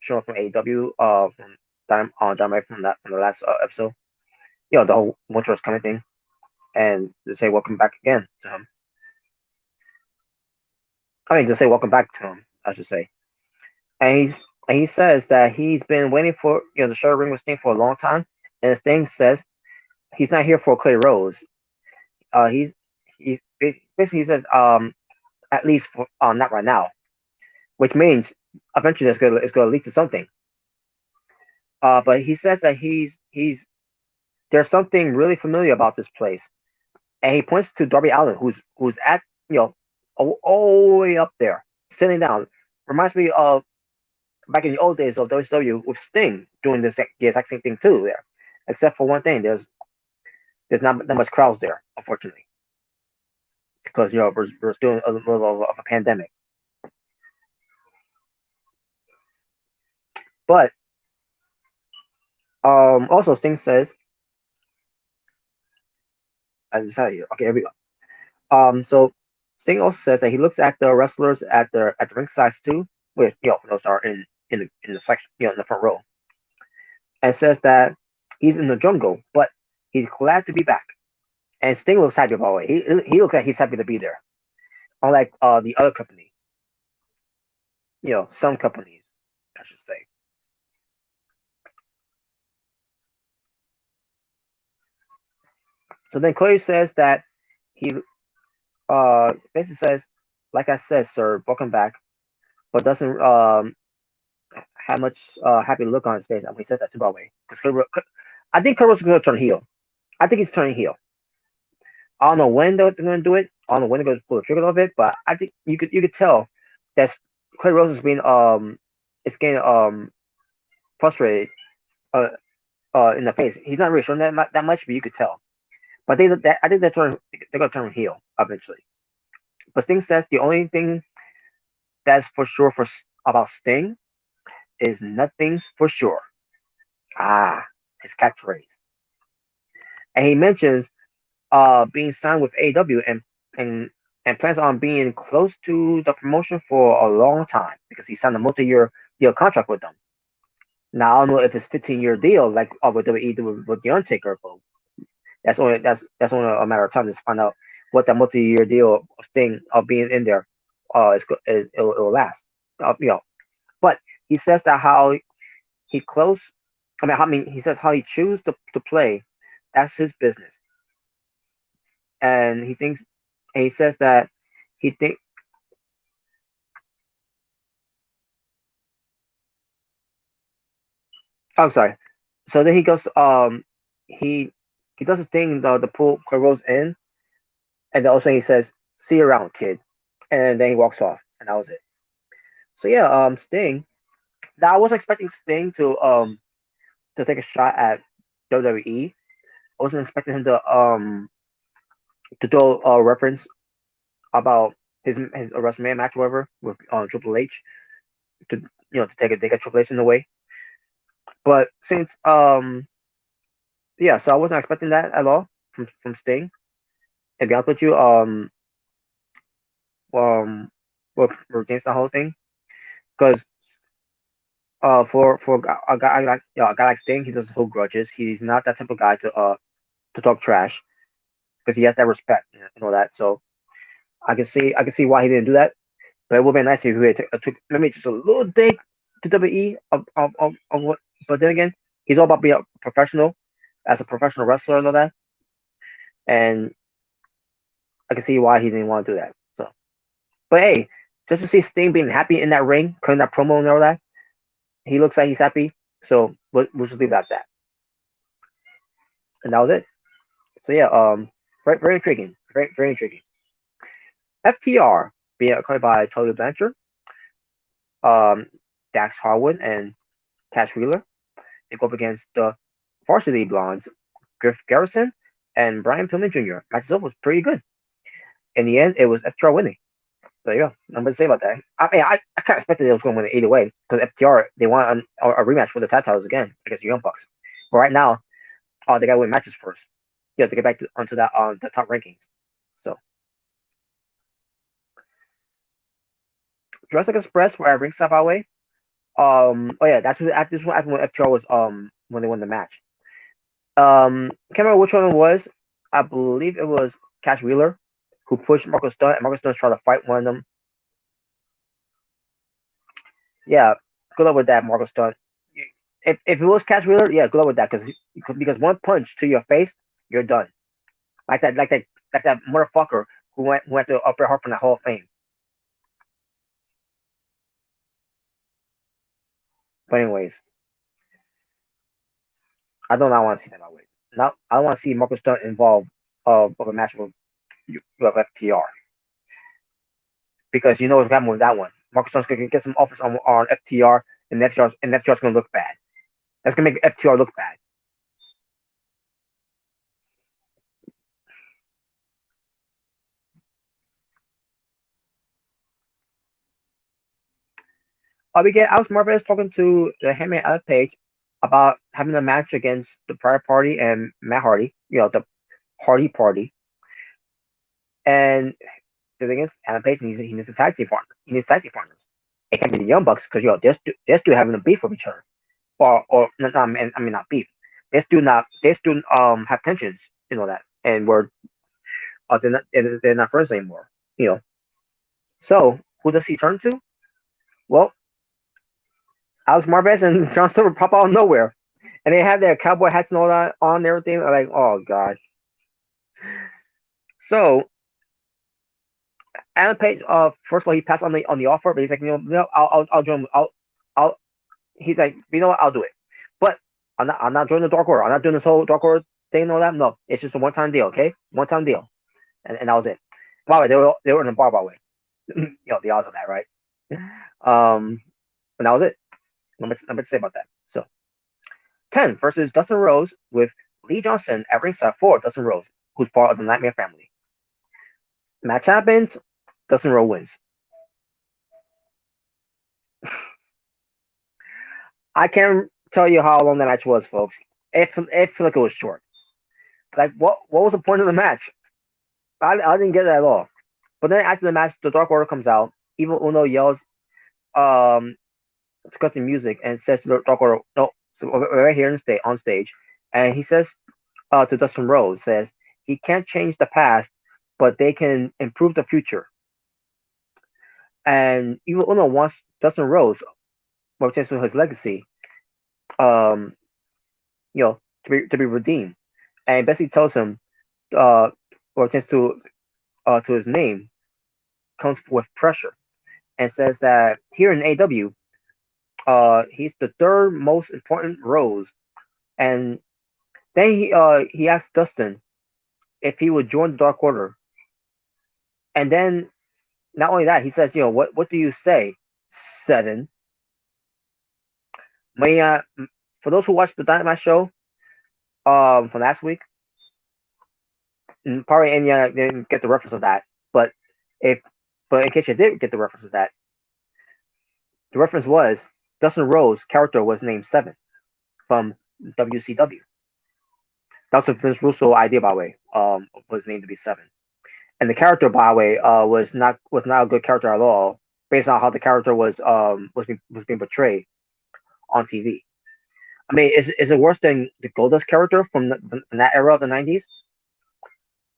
showing from AEW from Dynamite from the last episode. The whole Winter is coming thing, and to say welcome back again to him. I mean, to say welcome back to him, I should say. And he says that he's been waiting for the show ring with Sting for a long time, and Sting says he's not here for Cody Rhodes. He's basically he says at least for, not right now, which means eventually it's gonna lead to something. But he says that he's there's something really familiar about this place, and he points to Darby Allin, who's at all the way up there, sitting down. Reminds me of back in the old days of WCW with Sting doing the exact same thing too there, except for one thing. There's not that much crowds there, unfortunately, because we're still in a little of a pandemic. But also Sting says, I decided here. Okay, here we go. So Sting also says that he looks at the wrestlers at the ring sides too, with those are in the section, in the front row, and says that He's in the jungle, but he's glad to be back. And Sting looks happy about it. He looks like he's happy to be there. Unlike the other company, some companies, I should say. So then Cody says that he basically says, like I said, sir, welcome back, but doesn't have much happy look on his face. He said that too, by the way. Because I think Kurt Russell's going to turn heel. I think he's turning heel. I don't know when they're going to do it. I don't know when they're going to pull the trigger of it, but I think you could tell that Clay Rose is being it's getting frustrated uh in the face. He's not really showing that much, but you could tell. But I think they're gonna turn heel eventually. But Sting says the only thing that's for sure about Sting is nothing's for sure. Ah, his catchphrase. And he mentions being signed with AEW and and plans on being close to the promotion for a long time because he signed a multi-year deal contract with them. Now I don't know if it's 15-year deal like with WWE with the Undertaker, but that's only a matter of time to find out what that multi-year deal thing of being in there it'll last. But he says that how he close. I mean, he says how he chooses to play. That's his business, and he thinks. And he says that he think. Oh, sorry. So then he goes. He he does the thing the pull Rose in, and then also he says, "See you around, kid," and then he walks off, and that was it. So yeah, Sting. Now I wasn't expecting Sting to take a shot at WWE. I wasn't expecting him to do a reference about his WrestleMania match, whatever, with Triple H to to take a Triple H in the way. But since yeah, so I wasn't expecting that at all from Sting. And to be honest with you, um, against the whole thing, because for a guy like Sting, he doesn't hold grudges. He's not that type of guy to talk trash because he has that respect and all that. So I can see why he didn't do that. But it would be nice if he had took maybe just a little dig to WWE of what. But then again, he's all about being a professional as a professional wrestler and all that. And I can see why he didn't want to do that. So, but hey, just to see Sting being happy in that ring, cutting that promo and all that, he looks like he's happy. So we'll just leave it at that. And that was it. So yeah, very very intriguing, very intriguing. FTR being acquired by Tully Blanchard, um, Dax Harwood, and Cash Wheeler. They go up against the Varsity Blondes, Griff Garrison, and Brian Pillman Jr. Match itself was pretty good. In the end, it was FTR winning. There you go. I'm going to say about that. I mean, I kind of expected it was going to win either way because FTR, they want a rematch for the tag titles again against the Young Bucks. But right now, they got to win matches first. Yeah, to get back onto that on the top rankings. So, Jurassic Express were at ringside by the way. Oh yeah, this one happened when FTR was when they won the match. Can't remember which one it was. I believe it was Cash Wheeler who pushed Marcus Dunn, and Marcus Dunn trying to fight one of them. Yeah, good luck with that, Marcus Dunn. If it was Cash Wheeler, yeah, good luck with that because one punch to your face, you're done. Like that motherfucker who went to Upper Heart from the Hall of Fame. But anyways, I don't want to see that that way. Now I want to see Marcus Dunn involved of a match with FTR because you know what's happening with that one. Marcus Dunn's gonna get some offers on FTR, and FTR's gonna look bad. That's gonna make FTR look bad. We get Alex Marvez talking to the Handman Adam Page about having a match against the Private Party and Matt Hardy. The Hardy Party. And the thing is, Adam Page he needs a tag team partner. He needs tag team partners. It can't be the Young Bucks because they're still having a beef with each other. Or not, I mean not beef. they still have tensions, that, and they're not friends anymore. You know, so who does he turn to? Well, Alex Marvez and John Silver pop out of nowhere, and they have their cowboy hats and all that on and everything. I'm like, oh god. So Alan Page, first of all, he passed on the offer, but he's like, no, I'll join. I'll. He's like, you know what, I'll do it, but I'm not joining the Dark Order. I'm not doing this whole Dark Order thing and all that. No, it's just a one time deal, okay? One time deal, and that was it. By the way, they were in the bar, by the way. The odds of that, right? And that was it. Number to say about that. So 10 versus Dustin Rose with Lee Johnson at ringside for Dustin Rose, who's part of the Nightmare family. Match happens, Dustin Rose wins. I can't tell you how long the match was, folks. It felt like it was short. Like, what was the point of the match? I didn't get that at all. But then after the match, the Dark Order comes out. Even Uno yells um, to cut the music and says to the Dark Order, no, so right here on stage. And he says to Dustin Rose, says, he can't change the past, but they can improve the future. And even Uno wants Dustin Rose, what pertains to his legacy, um, to be redeemed, and basically tells him, what pertains to his name, comes with pressure, and says that here in AW, he's the third most important Rose, and then he asks Dustin if he would join the Dark Order, and then not only that, he says, what do you say, Seven? For those who watched the Dynamite show from last week, probably any didn't get the reference of that. But if but in case you did get the reference of that, the reference was Dustin Rhodes' character was named Seven from WCW. That was Vince Russo idea, by the way. Was named to be Seven, and the character, by the way, was not a good character at all, based on how the character was being portrayed on TV. I mean, is it worse than the Goldust character from that era of the '90s?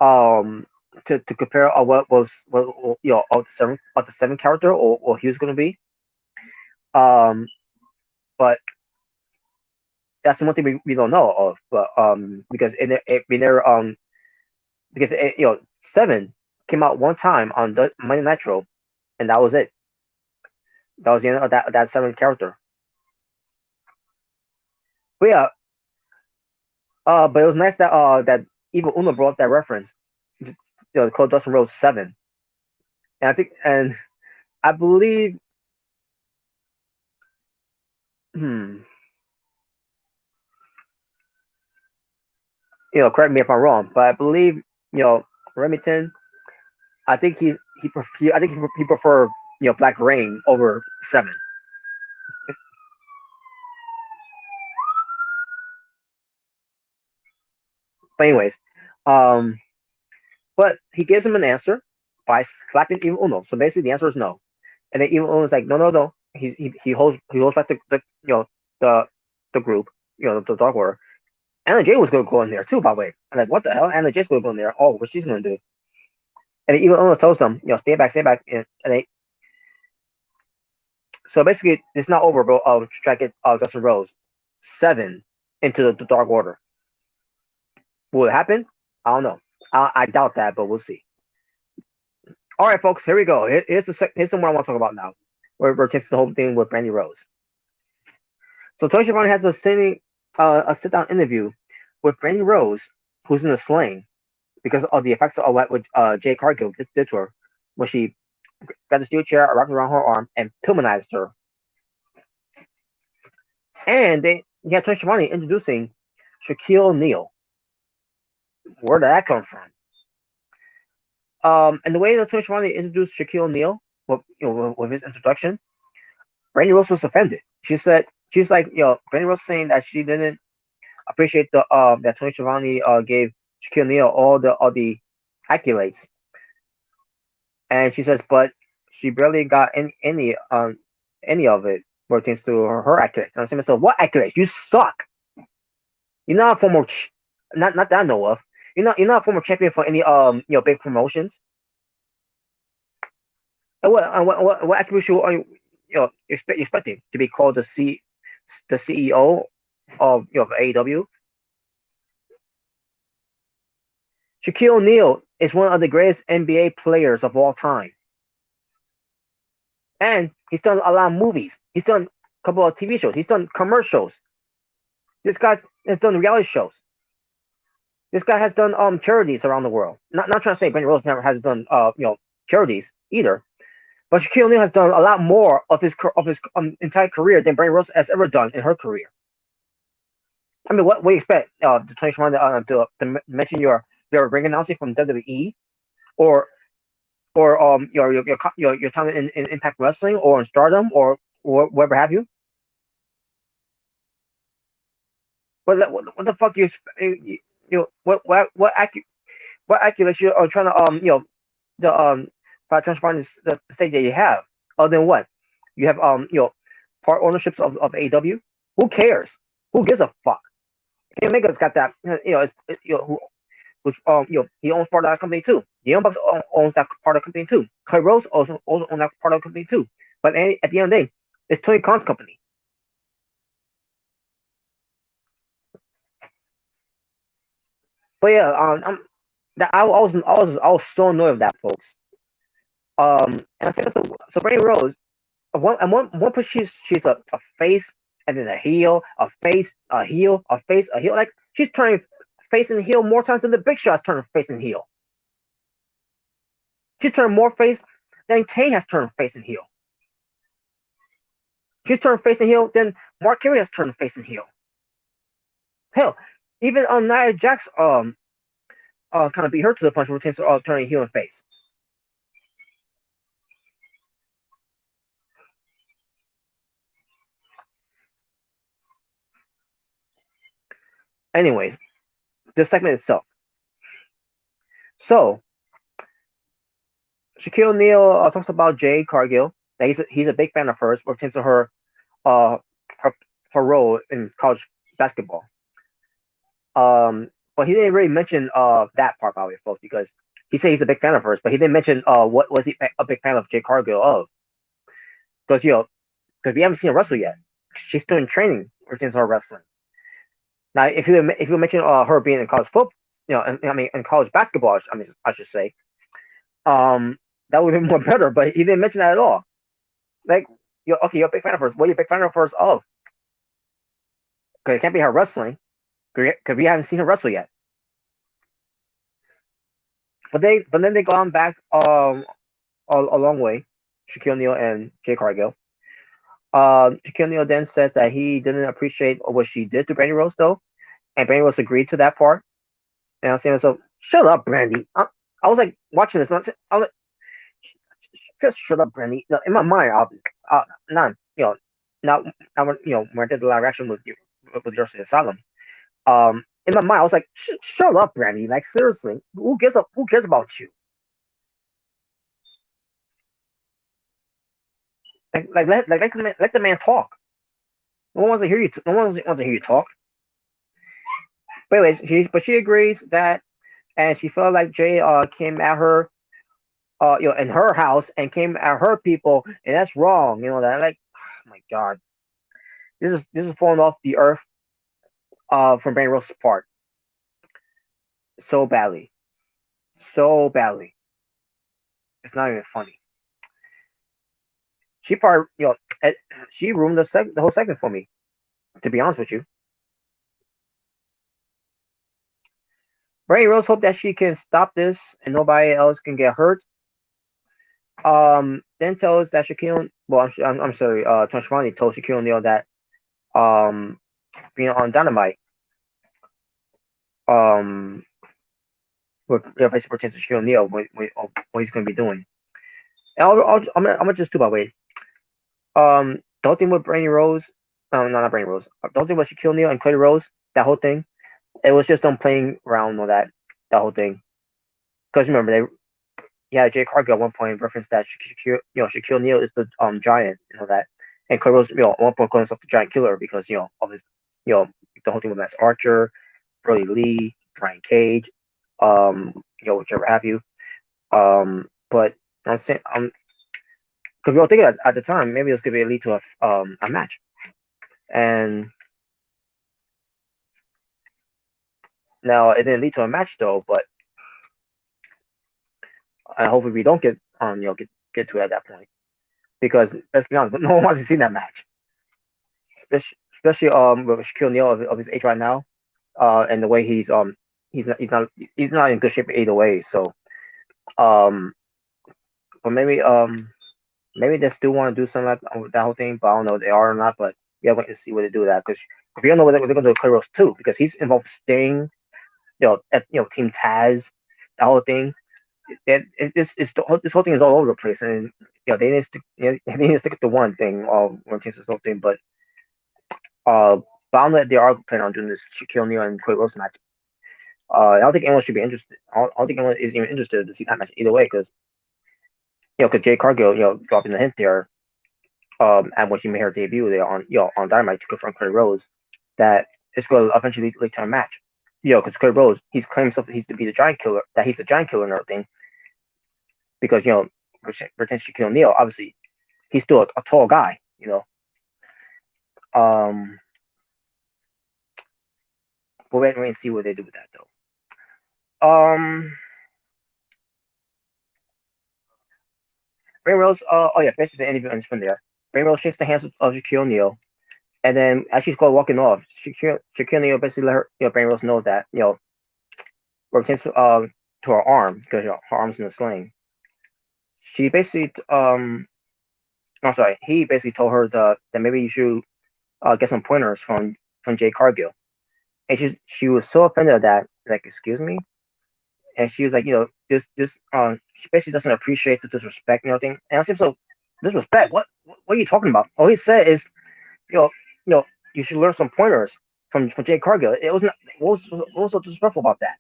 To compare what of the seven character or he was going to be. Um, but that's the one thing we don't know of. But because we never because Seven came out one time on the Monday Nitro, and that was it. That was the end of that Seven character. But yeah, but it was nice that even Uno brought up that reference. Called Dustin Rhodes Seven, and I believe, hmm, correct me if I'm wrong, but I believe Remington. I think I think he preferred Black Rain over Seven. But anyways, um, but he gives him an answer by slapping Evil Uno. So basically, the answer is no. And then Evil Uno is like, no, no, no. He holds back the the group, the Dark Order. Anna Jay was going to go in there too, by the way. I'm like, what the hell? Anna Jay's going to go in there. Oh, what she's going to do? And Evil Uno tells them, stay back, and they. So basically, it's not over, bro. Try to get Dustin Rhodes Seven into the Dark Order. Will it happen? I don't know. I doubt that, but we'll see. All right, folks. Here we go. Here's the one I want to talk about now. We're taking the whole thing with Brandy Rose. So Tony Schiavone has a sit down interview with Brandy Rose, who's in a sling because of the effects of what Jay Cargill did to her when she got the steel chair wrapped around her arm and pillmanized her. And they had Tony Schiavone introducing Shaquille O'Neal. Where did that come from? And the way that Tony Schiavone introduced Shaquille O'Neal, with his introduction, Brandy Rose was offended. She's like, Brandy Rose saying that she didn't appreciate that Tony Schiavone gave Shaquille O'Neal all the accolades, and she says, but she barely got any of it pertains to her accolades. And I'm saying, so what accolades? You suck. You're not a former, not that I know of. You're not a former champion for any big promotions. And what attributes are you expecting to be called the CEO of AEW? Shaquille O'Neal is one of the greatest NBA players of all time, and he's done a lot of movies. He's done a couple of TV shows. He's done commercials. This guy has done reality shows. This guy has done charities around the world. Not trying to say Brandon Rose never has done charities either, but Shaquille O'Neal has done a lot more of his entire career than Brandon Rose has ever done in her career. I mean, what we expect the 2021 to mention your ring announcing from WWE or your time in Impact Wrestling or in Stardom or whatever have you. What the fuck what accolades you are trying to the transform the state that you have other than what you have part ownerships of AEW. Who cares? Who gives a fuck? Kenny Omega's got that who which he owns part of that company too. The Young Bucks owns that part of the company too. Cody Rhodes also owns that part of the company too. But at the end of the day, it's Tony Khan's company. But yeah, I was so annoyed with that, folks. And I said so Brandy Rose, one push she's a face and then a heel, a face, a heel, a face, a heel. Like she's turning face and heel more times than the Big Shot's turning face and heel. She's turned more face than Kane has turned face and heel. She's turned face and heel than Mark Henry has turned face and heel. Hell, even Nia Jax kind of beat her to the punch when it comes to turning heel and face. Anyways, this segment itself. So Shaquille O'Neal talks about Jade Cargill. That he's a big fan of hers, when it comes to uh her her role in college basketball. But he didn't really mention that part, by the way, folks, because he said he's a big fan of hers, but he didn't mention what was he a big fan of Jade Cargill of, because because we haven't seen her wrestle yet. She's still in training since her wrestling. Now, if you mention her being in college football, I mean in college basketball, I should say, that would be more better. But he didn't mention that at all. Like, you're a big fan of hers. What are you a big fan of hers of? Because it can't be her wrestling, because we haven't seen her wrestle yet. But then they go on back a long way, Shaquille O'Neal and Jay Cargill. Shaquille O'Neal then says that he didn't appreciate what she did to Brandy Rose, though, and Brandy Rose agreed to that part. And I was saying to myself, "Shut up, Brandy." I was like watching this, and I was like, "Just shut up, Brandy." No, in my mind, obviously, not not when I did the live action with Jersey Asylum. In my mind, I was like, "Shut up, Brandy." Like seriously, who cares about you? Let the man talk. No one wants to hear you. No one wants to hear you talk. But anyways, she agrees that, and she felt like Jay came at her in her house and came at her people, and that's wrong. That, like, oh my god, this is falling off the earth from Brandon Rose's part so badly, so badly. It's not even funny. She part she ruined the whole segment for me. To be honest with you, Brandon Rose hope that she can stop this and nobody else can get hurt. Then tells that Shaquille, well, I'm sorry, Tony Schiavone told Shaquille O'Neal that um being on Dynamite um basically pertains to Shaquille O'Neal what he's going to be doing. And I'm gonna just do by way. Don't think with Brandy Rose, no, not Brandy Rose. Don't think with Shaquille O'Neal and Cody Rose. That whole thing, it was just them playing around on that whole thing. Because remember Jay Cargill at one point referenced that Shaquille O'Neal is the Giant, that, and Cody Rose at one point calling himself the Giant Killer because of his the whole thing with Lance Archer, Brody Lee, Brian Cage, whichever have you. But I'm saying, because we were thinking at the time maybe this could be lead to a match, and now it didn't lead to a match though. But hopefully we don't get to it at that point because let's be honest, no one wants to see that match, especially with Shaquille O'Neal of his age right now, and the way he's not in good shape either way. So um, but maybe they still want to do something like with that whole thing, but I don't know if they are or not. But we have to see what they do with that because we don't know what they're going to do with Clay Rose too because he's involved with Sting, Team Taz, that whole thing. This whole thing is all over the place, and they need to stick to one thing when it comes to this whole thing. But I don't know if they are planning on doing this Shaquille O'Neal and Clay Rose match. I don't think anyone should be interested. I don't think anyone is even interested to see that match either way because because Jay Cargill dropping the hint there and when she made her debut there on Dynamite to confront Cody Rhodes, that it's going to eventually lead to a match. Because Cody Rhodes, he's claimed himself he's to be the giant killer, that he's the giant killer and everything. Because pretends Shaquille O'Neal, obviously, he's still a tall guy. Um, we'll wait and see what they do with that though. Ray Rose, oh yeah, basically the interview ends from there. Ray Rose shakes the hands of Shaquille O'Neal, and then as she's going walking off, Shaquille O'Neal basically let her, Ray Rose know that pertains to her arm because her arm's in a sling. She basically I'm sorry, he basically told her that maybe you should get some pointers from Jay Cargill, and she was so offended at that, like excuse me, and she was like, this she basically doesn't appreciate the disrespect and everything, and I said so disrespect, what are you talking about? All he said is you know you know you should learn some pointers from Jay Cargill. It wasn't what was so disrespectful about that?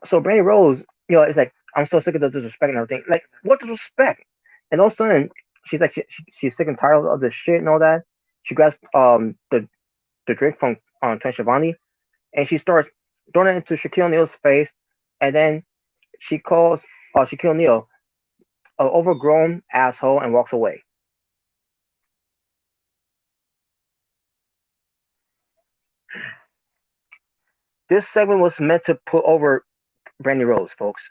So Brandy Rose, it's like I'm so sick of the disrespect and everything. Like what disrespect? And all of a sudden, she's like she's sick and tired of this shit and all that. She grabs the drink from Tony Schiavone and she starts throwing it into Shaquille O'Neal's face, and then she calls Shaquille O'Neal an overgrown asshole and walks away. This segment was meant to put over Brandy Rose, folks.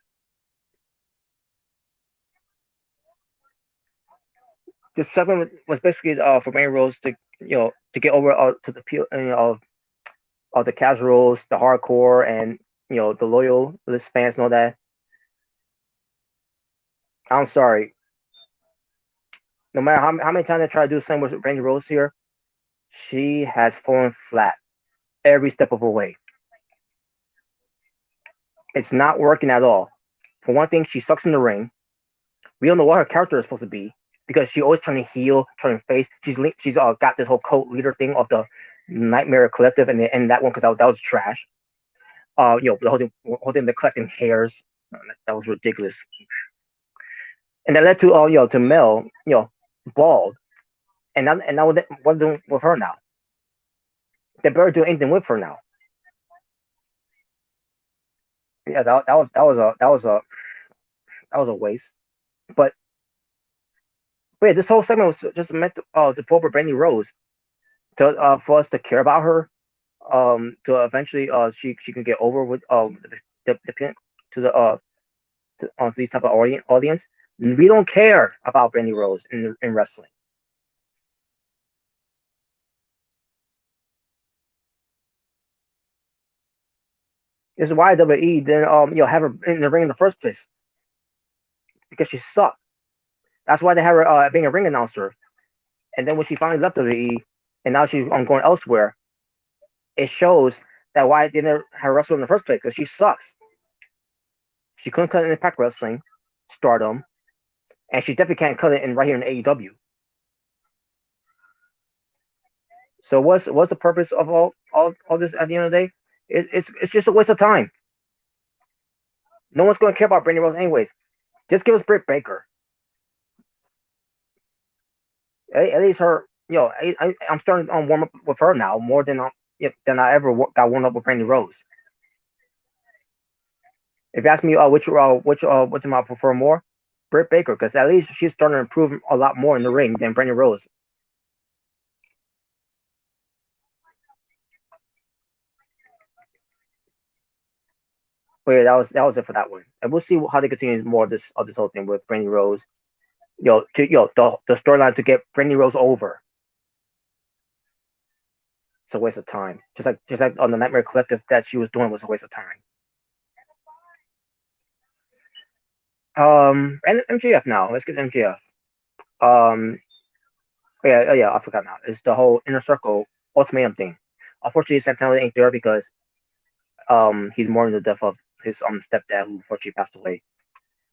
This segment was basically for Brandy Rose to to get over to the of the casuals, the hardcore, and the loyal list fans and all that. I'm sorry. No matter how many times I try to do something with Brandy Rose here, she has fallen flat every step of the way. It's not working at all. For one thing, she sucks in the ring. We don't know what her character is supposed to be because she always trying to heel, trying to face. She's got this whole cult leader thing of the Nightmare Collective, and that one because that was trash. The whole thing, the collecting hairs, that was ridiculous, and that led to to Mel, bald, and now what's doing with her now? They better do anything with her now. Yeah, that was a waste. But yeah, this whole segment was just meant to pull over Brandy Rose to for us to care about her. To eventually she can get over with the to the these type of audience. We don't care about Brandy Rose in wrestling. This is why WWE didn't have her in the ring in the first place because she sucked. That's why they have her being a ring announcer. And then when she finally left WWE and now she's going elsewhere, it shows that why they didn't have her wrestle in the first place because she sucks. She couldn't cut it in Impact Wrestling, Stardom, and she definitely can't cut it in right here in AEW. So what's the purpose of all this at the end of the day? It's just a waste of time. No one's going to care about Brandy Rose anyways. Just give us Britt Baker. At least her I'm starting to warm up with her now more than than I ever got warmed up with Brandy Rose. If you ask me, which am I prefer more, Britt Baker, because at least she's starting to improve a lot more in the ring than Brandy Rose. But yeah, that was it for that one, and we'll see how they continue more of this whole thing with Brandy Rose. The storyline to get Brandy Rose over, it's a waste of time. Just like on the Nightmare Collective that she was doing was a waste of time. And MJF now. Let's get MJF. Um, yeah, I forgot now. It's the whole Inner Circle ultimatum thing. Unfortunately, Santana ain't there because he's mourning the death of his stepdad who unfortunately passed away.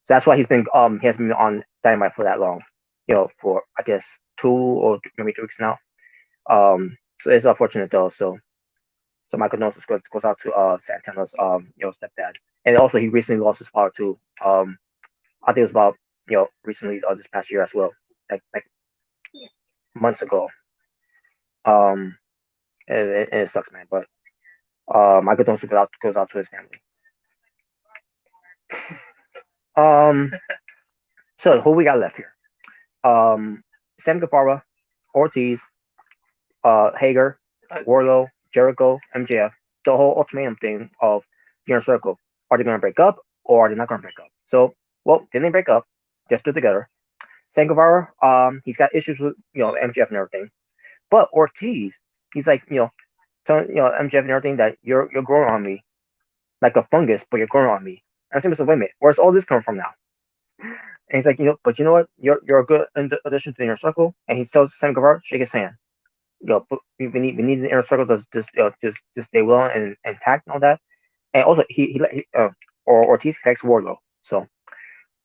So that's why he hasn't been on Dynamite for that long. For I guess 2 or maybe 3 weeks now. So it's unfortunate though. So my condolences goes out to Santana's stepdad, and also he recently lost his father too. I think it was about recently this past year as well, like months ago. Um, and it sucks, man. But my condolences goes out to his family. Um, so who we got left here? Sam Guevara, Ortiz, Hager, Warlow, Jericho, MJF. The whole ultimatum thing of the Inner Circle. Are they going to break up or are they not going to break up? So, well, didn't they break up? They're still together. Sam Guevara, he's got issues with MJF and everything. But Ortiz, he's like telling MJF and everything that you're growing on me like a fungus, but you're growing on me. And I said, Mr. Wait a minute, where's all this coming from now? And he's like, but you know what? You're a good addition to the Inner Circle. And he tells Sam Guevara, shake his hand. We need the Inner Circle to just stay well and intact and all that. And also or Ortiz connects Warlow.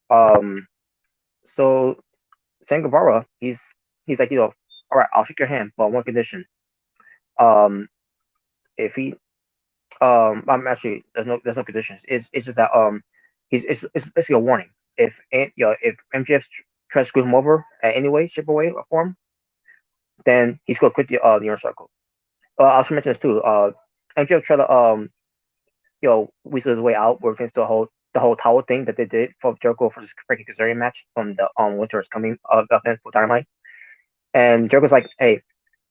Um so Sam Guevara, he's like, all right, I'll shake your hand, but on one condition. Um if he I'm actually there's no conditions. It's just that it's basically a warning. If MJF tries to screw him over at any way, shape or way or form, then he's gonna quit the Inner Circle. I should mention this too. MJF tried to weasel his way out where against the whole towel thing that they did for Jericho for this freaking Kazarian match from the Winter is Coming event for Dynamite. And Jericho's like, hey,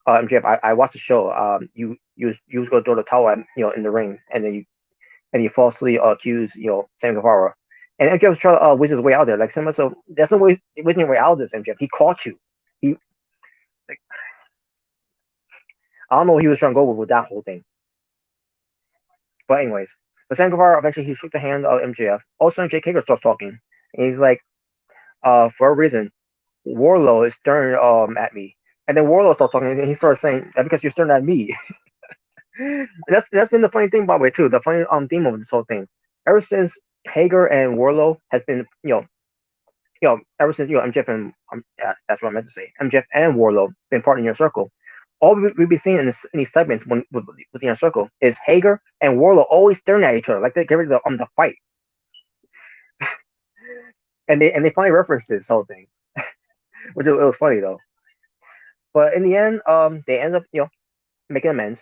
MJF, I watched the show. You was gonna throw the towel at, in the ring, and then you falsely accuse Sammy Guevara. And MJF was trying to whiz his way out there. Like, so there's no way whizzing your way out of this, MJF. He caught you. He like I don't know what he was trying to go with that whole thing. But anyways, but Sammy Guevara eventually he shook the hand of MJF. Also, Jake Hager starts talking, and he's like, for a reason, Warlow is staring at me. And then Warlow starts talking, and he starts saying that because you're staring at me. That's been the funny thing, by the way, too. The funny theme of this whole thing. Ever since Hager and Warlow has been, ever since MJF and yeah, that's what I meant to say. MJF and Warlow been part of your circle. All we've been seeing in these segments with the inner circle is Hager and Warlow always staring at each other like they get ready to the fight, and they finally referenced this whole thing, which it was funny though. But in the end, they end up making amends.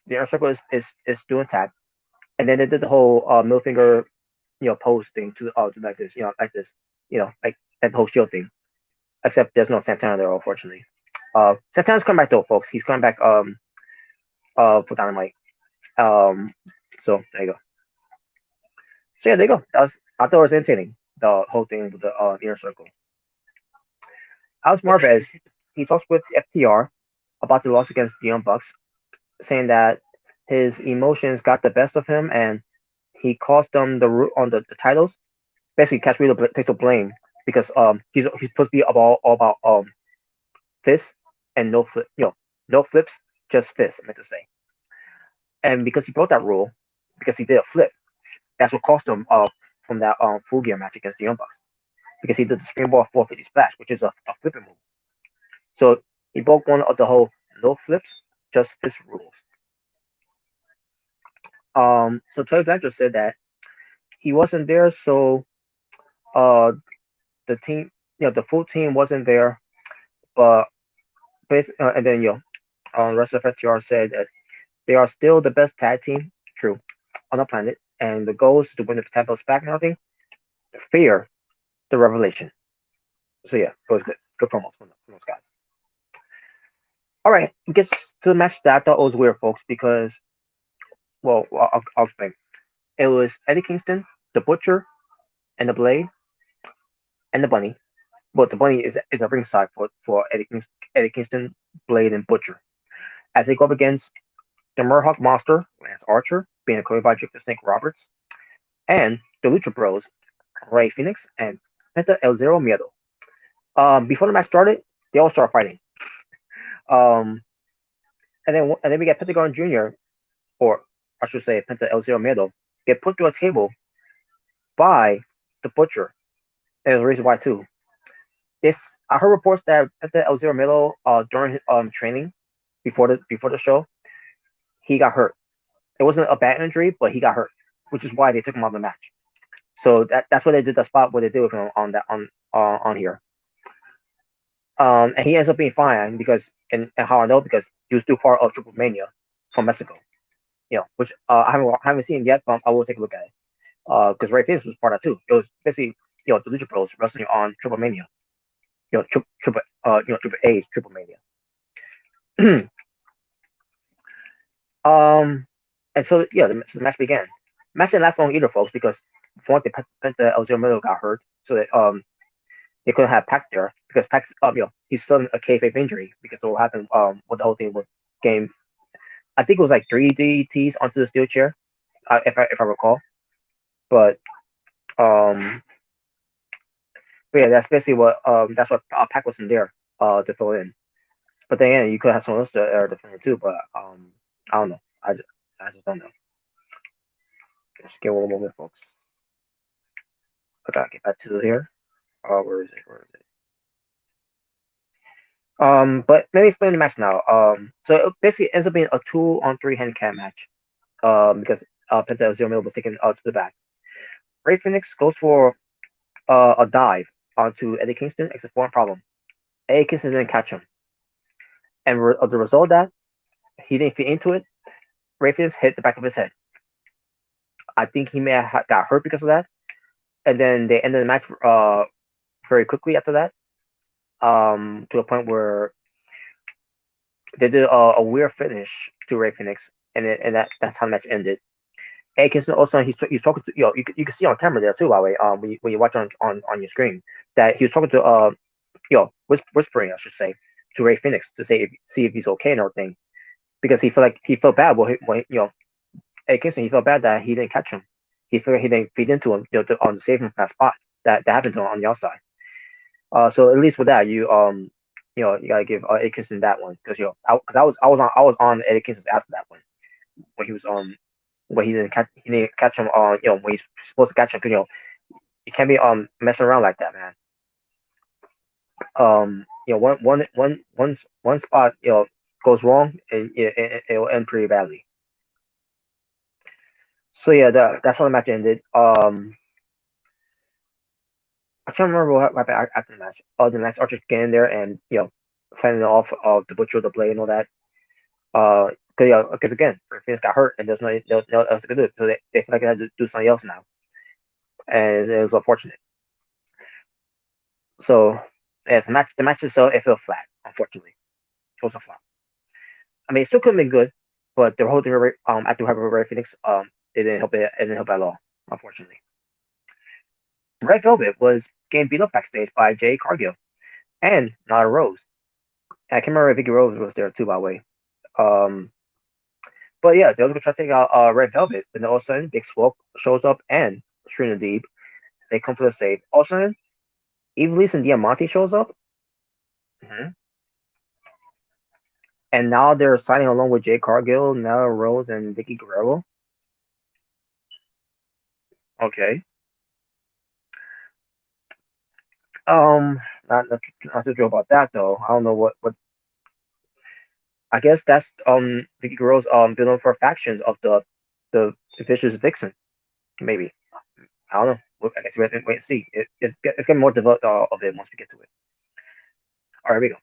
The inner circle is still intact, and then they did the whole middle finger pose thing to like this, like that whole shield thing. Except there's no Santana there, unfortunately. Santana's coming back though, folks. He's coming back for Dynamite. Um, so there you go. So yeah, there you go. I thought it was entertaining the whole thing with the inner circle. Alex Marvez, he talks with FTR about the loss against the Young Bucks, saying that his emotions got the best of him and he cost them on the titles. Basically, Cash Wheeler takes the blame because he's supposed to be all about fists and no flip, no flips, just fists. I meant to say, and because he broke that rule, because he did a flip, that's what cost him from that Full Gear match against the Young Bucks because he did the Springboard 450 splash, which is a flipping move. So he broke one of the whole no flips, just fist rules. So Terry Blanchard said that he wasn't there, so uh, the team, the full team wasn't there, but And then the rest of FTR said that they are still the best tag team, true, on the planet, and the goal is to win the tag belts back and everything. Fear the revelation. So yeah, it was good. Good promos from those guys. All right, it gets to the match that I thought was weird, folks, because I'll explain. It was Eddie Kingston, the Butcher, and the Blade, and the Bunny. But the Bunny is a ringside for Eddie Kingston, Blade, and Butcher as they go up against the Murdoch Monster, Lance Archer, being accompanied by Jake the Snake Roberts, and the Lucha Bros, Ray Phoenix and Penta El Zero Miedo. Before the match started, they all start fighting. Um, and then we get Pentagon Jr. or I should say Penta El Zero Miedo get put through a table by the Butcher. And there's a reason why too. This I heard reports that Penta El Zero Miedo during his training before the show he got hurt. It wasn't a bad injury, but he got hurt, which is why they took him out of the match. So that's why they did the spot where they did with him on here. And he ends up being fine because and how I know because he was too far of Triple Mania from Mexico. Which I haven't seen yet, but I will take a look at it. Because Ray Phoenix was part of that too. It was basically the Lucha Bros wrestling on Triple Mania. Triple A's Triple Mania. um, and so so the match began. The match didn't last long either, folks, because for one thing, Penta El Zero got hurt, so that they couldn't have Pac there because Pac's he's still a kayfabe injury because of what happened with the whole thing with game. I think it was like 3 DTs onto the steel chair, if I recall. But um, but yeah, that's what Pac wasn't there to fill in. But then yeah, you could have someone else there to fill in too. But I don't know. I just don't know. Just give one moment, folks. I gotta get back to here. Where is it? Where is it? But let me explain the match now. So it basically ends up being a 2-on-3 handicap match. Because Penta Zero was taken to the back. Ray Phoenix goes for a dive onto Eddie Kingston, except for one problem. Eddie Kingston didn't catch him, and the result of that, he didn't fit into it. Ray Phoenix hit the back of his head. I think he may have got hurt because of that, and then they ended the match very quickly after that. To a point where they did a weird finish to Ray Phoenix, and that's how the match ended. Eddie Kingston also he's talking to you can see on camera there too, by the way, when you watch on your screen that he was talking to whispering I should say to Ray Phoenix to see if he's okay and everything because he felt bad Eddie Kingston he felt bad that he didn't catch him. He felt he didn't feed into him on the save him from that spot that happened to him on the outside. So at least with that you gotta give Eddie Kingston that one because I was on Eddie Kingston's after that one when he was when he didn't catch him on when he's supposed to catch him because you can't be messing around like that, man. One spot goes wrong and it'll end pretty badly. So yeah, that's how the match ended. I can't remember what happened after the match. The next Archer getting there and fending off the Butcher, the Blade, and all that. Because again, Phoenix got hurt and there's no else to do, so they feel like they had to do something else now, and it was unfortunate. So yeah, the match itself it fell flat, unfortunately. It was a flop. I mean, it still could have been good, but the whole thing after having Ray Phoenix it didn't help at all, unfortunately. Red Velvet was getting beat up backstage by Jay Cargill and Nyla Rose. And I can't remember if Vicky Rose was there too, by the way. Um, but yeah, they was gonna try to take out Red Velvet, and then all of a sudden Big Swope shows up and Trina Deeb. They come for the save. All of a sudden, Ivelisse and Diamante shows up. Mm-hmm. And now they're signing along with Jay Cargill, Nyla Rose, and Vicky Guerrero. Okay. Not too sure about that though. I don't know what. I guess that's Vicky Guerrero's building for factions of the Vicious Vixen. Maybe I don't know. Look, I guess we have to wait and see. It's getting more developed of it once we get to it. All right, here we go.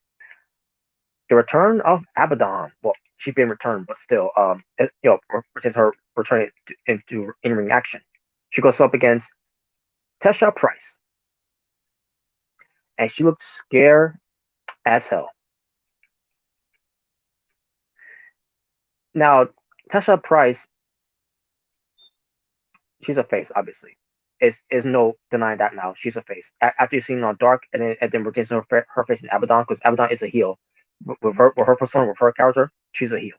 the return of Abaddon. Well, she's been returned, but still, retains her returning into in-ring action. She goes up against Tesha Price, and she looks scared as hell. Now, Tesha Price, she's a face, obviously. Is no denying that now. She's a face. After you've seen on Dark, and then retains her face in Abaddon, because Abaddon is a heel. With her persona, with her character, she's a heel.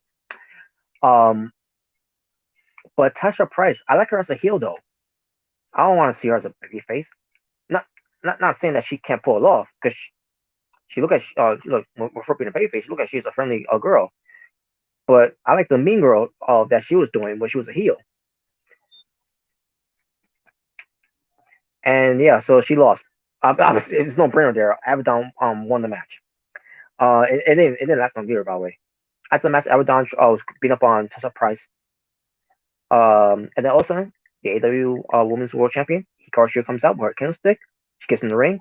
Um, but Tasha Price, I like her as a heel though. I don't want to see her as a baby face. Not not saying that she can't pull it off, because she look at look with her being a baby face, she look at she's a friendly girl. But I like the mean girl that she was doing when she was a heel. And yeah, so she lost. Obviously, it's no brainer there. Abaddon won the match. It didn't last long either, by the way. After the match, Abaddon was beat up on Tessa Price. And then also the AEW Women's World Champion Hikaru Shida comes out with her candlestick. She gets in the ring.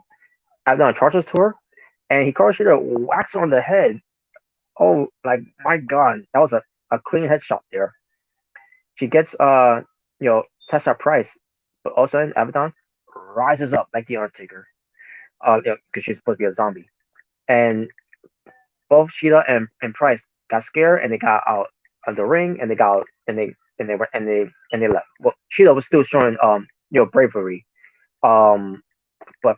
Abaddon charges to her, and Hikaru Shida whacks her on the head. Oh, like my God, that was a clean headshot there. She gets Tessa Price, but also Abaddon rises up like the Undertaker. Because she's supposed to be a zombie. And both Sheeta and Price got scared and they got out of the ring and they got out and they left. Well, Sheeta was still showing bravery. Um, but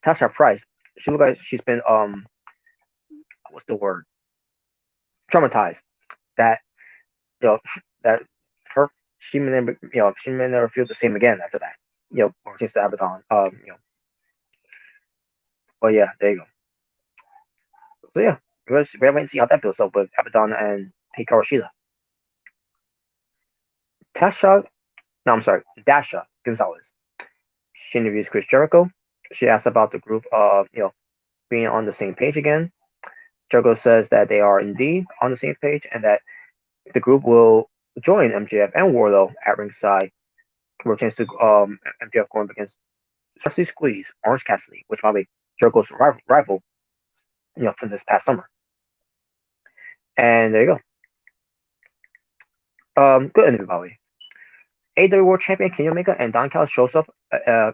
Tasha Price, she looked like she's been what's the word? Traumatized. That you know that her she may never feel the same again after that. Since the Abaddon. But yeah, there you go. So yeah, we haven't seen how that builds up with Abaddon and Hikaru Shida. Tasha, no, I'm sorry, Dasha Gonzalez. She interviews Chris Jericho. She asks about the group of being on the same page again. Jericho says that they are indeed on the same page and that the group will join MJF and Wardlow at ringside. For a chance to MJF going up against Wesley Squeeze, Orange Cassidy, which probably Jericho's rival, from this past summer. And there you go. Good interview, by the way. AEW World Champion Kenny Omega and Don Callis shows up. Oh,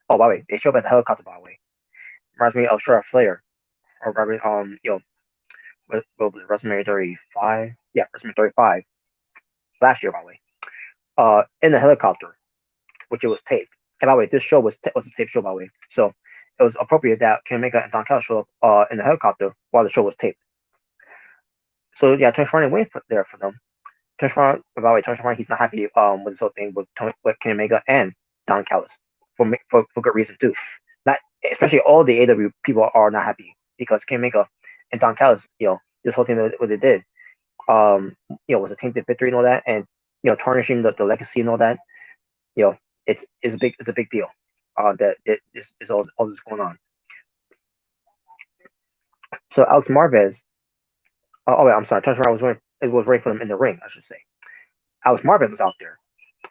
by the way, they show up at the helicopter. By the way, reminds me of Charlotte Flair, or rather, WrestleMania 35. Yeah, WrestleMania 35 last year, by the way. In the helicopter, which it was taped. And by the way, this show was a taped show, by the way. So it was appropriate that Kenny Omega and Don Callis show up in the helicopter while the show was taped. So yeah, Tony Schiavone waiting there for them. Tony Schiavone, by the way, Tony Schiavone, he's not happy with this whole thing with Kenny Omega and Don Callis for good reason too. Not especially all the AW people are not happy because Kenny Omega and Don Callis, this whole thing that what they did, was a tainted victory and all that, and tarnishing the legacy and all that. It's a big deal. That it is all this going on. So Alex Marvez, oh wait, I'm sorry, Tony Schiavone was ready for them in the ring, I should say. Alex Marvez was out there,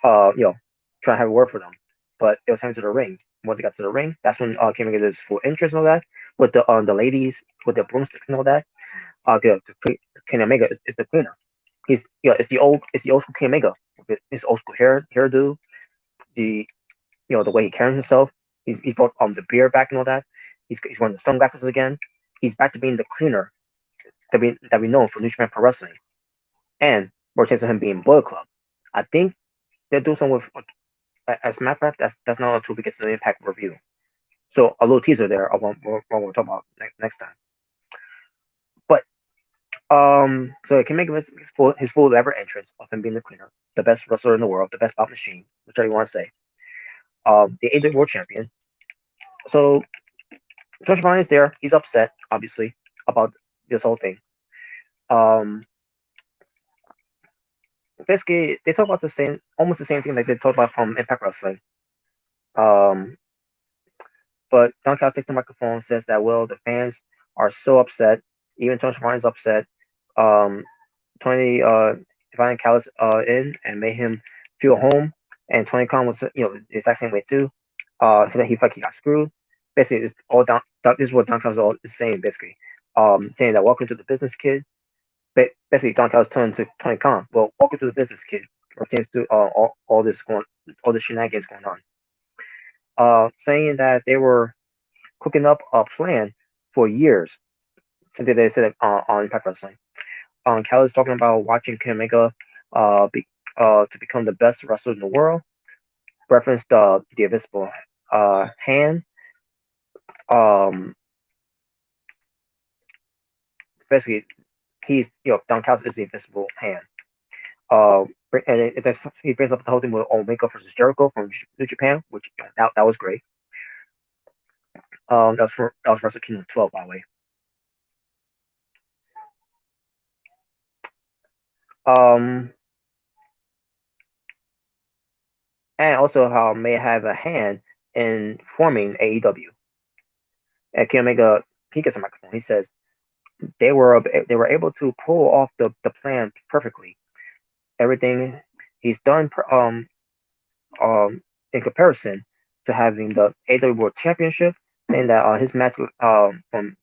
trying to have a word for them, but it was time to the ring. Once he got to the ring, that's when came and get his full interest and all that with the ladies with the broomsticks and all that. Kenny Omega is the cleaner. It's the old school Kenny Omega with his old school hairdo, the the way he carries himself. He's brought the beard back and all that. He's wearing the sunglasses again. He's back to being the cleaner that we know from New Japan Pro Wrestling, and more chance of him being Bullet Club. I think they'll do something with. As a matter of fact, that's not until we get to the Impact review. So a little teaser there of what we'll talk about next time. But so it can make his full elaborate entrance of him being the cleaner, the best wrestler in the world, the best bout machine, whichever you want to say. The AEW World Champion. So Josh Bryan is there. He's upset, obviously, about this whole thing. Basically, they talk about almost the same thing that they talked about from Impact Wrestling. But Don Callis takes the microphone and says that, well, the fans are so upset. Even Tony Schiavone is upset. Tony invited Callis in and made him feel home. And Tony Khan was, the exact same way too. He felt like he got screwed. Basically, it's all down. This is what Don Callis is saying. Basically, saying that welcome to the business kid. Basically, Don Callis turned to Tony Khan. Well, welcome to the business kid. Pertains to all this shenanigans going on. Saying that they were cooking up a plan for years since they said it on Impact Wrestling. Callis talking about watching Kenny Omega to become the best wrestler in the world. Referenced the invisible hand. Um, Basically, Don Callis is the invisible hand. Uh, he brings up the whole thing with Omega versus Jericho from New Japan, which that was great. That was Wrestle Kingdom 12, by the way. Um, and also how may have a hand in forming AEW. And Kenny Omega, he gets a microphone. He says they were able to pull off the plan perfectly. Everything he's done um in comparison to having the AEW World Championship, saying that his match from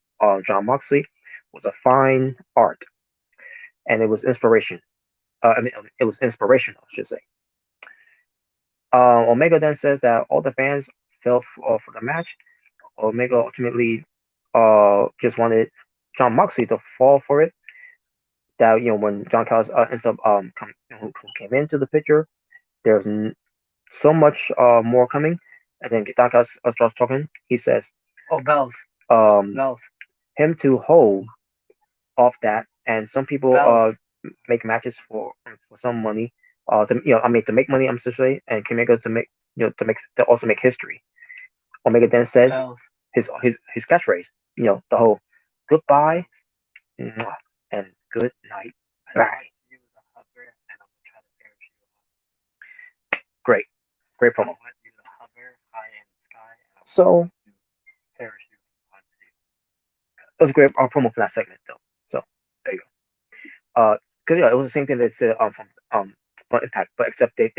John Moxley was a fine art and it was inspiration. I mean, it was inspirational, I should say. Omega then says that all the fans fell for the match. Omega ultimately just wanted John Moxley to fall for it. That when John Callis ends up who came into the picture, there's so much more coming. And then John Callis starts talking. He says, Oh, bells. Bells. Him to hold off that, and some people make matches for some money. To make money, I'm say, and can make it to make to also make history. Omega then says Bells. his catchphrase, the whole goodbye and good night. Bye. Great, great promo. So it was a great promo for that segment, though. So there you go. Because it was the same thing they said from Impact, but except they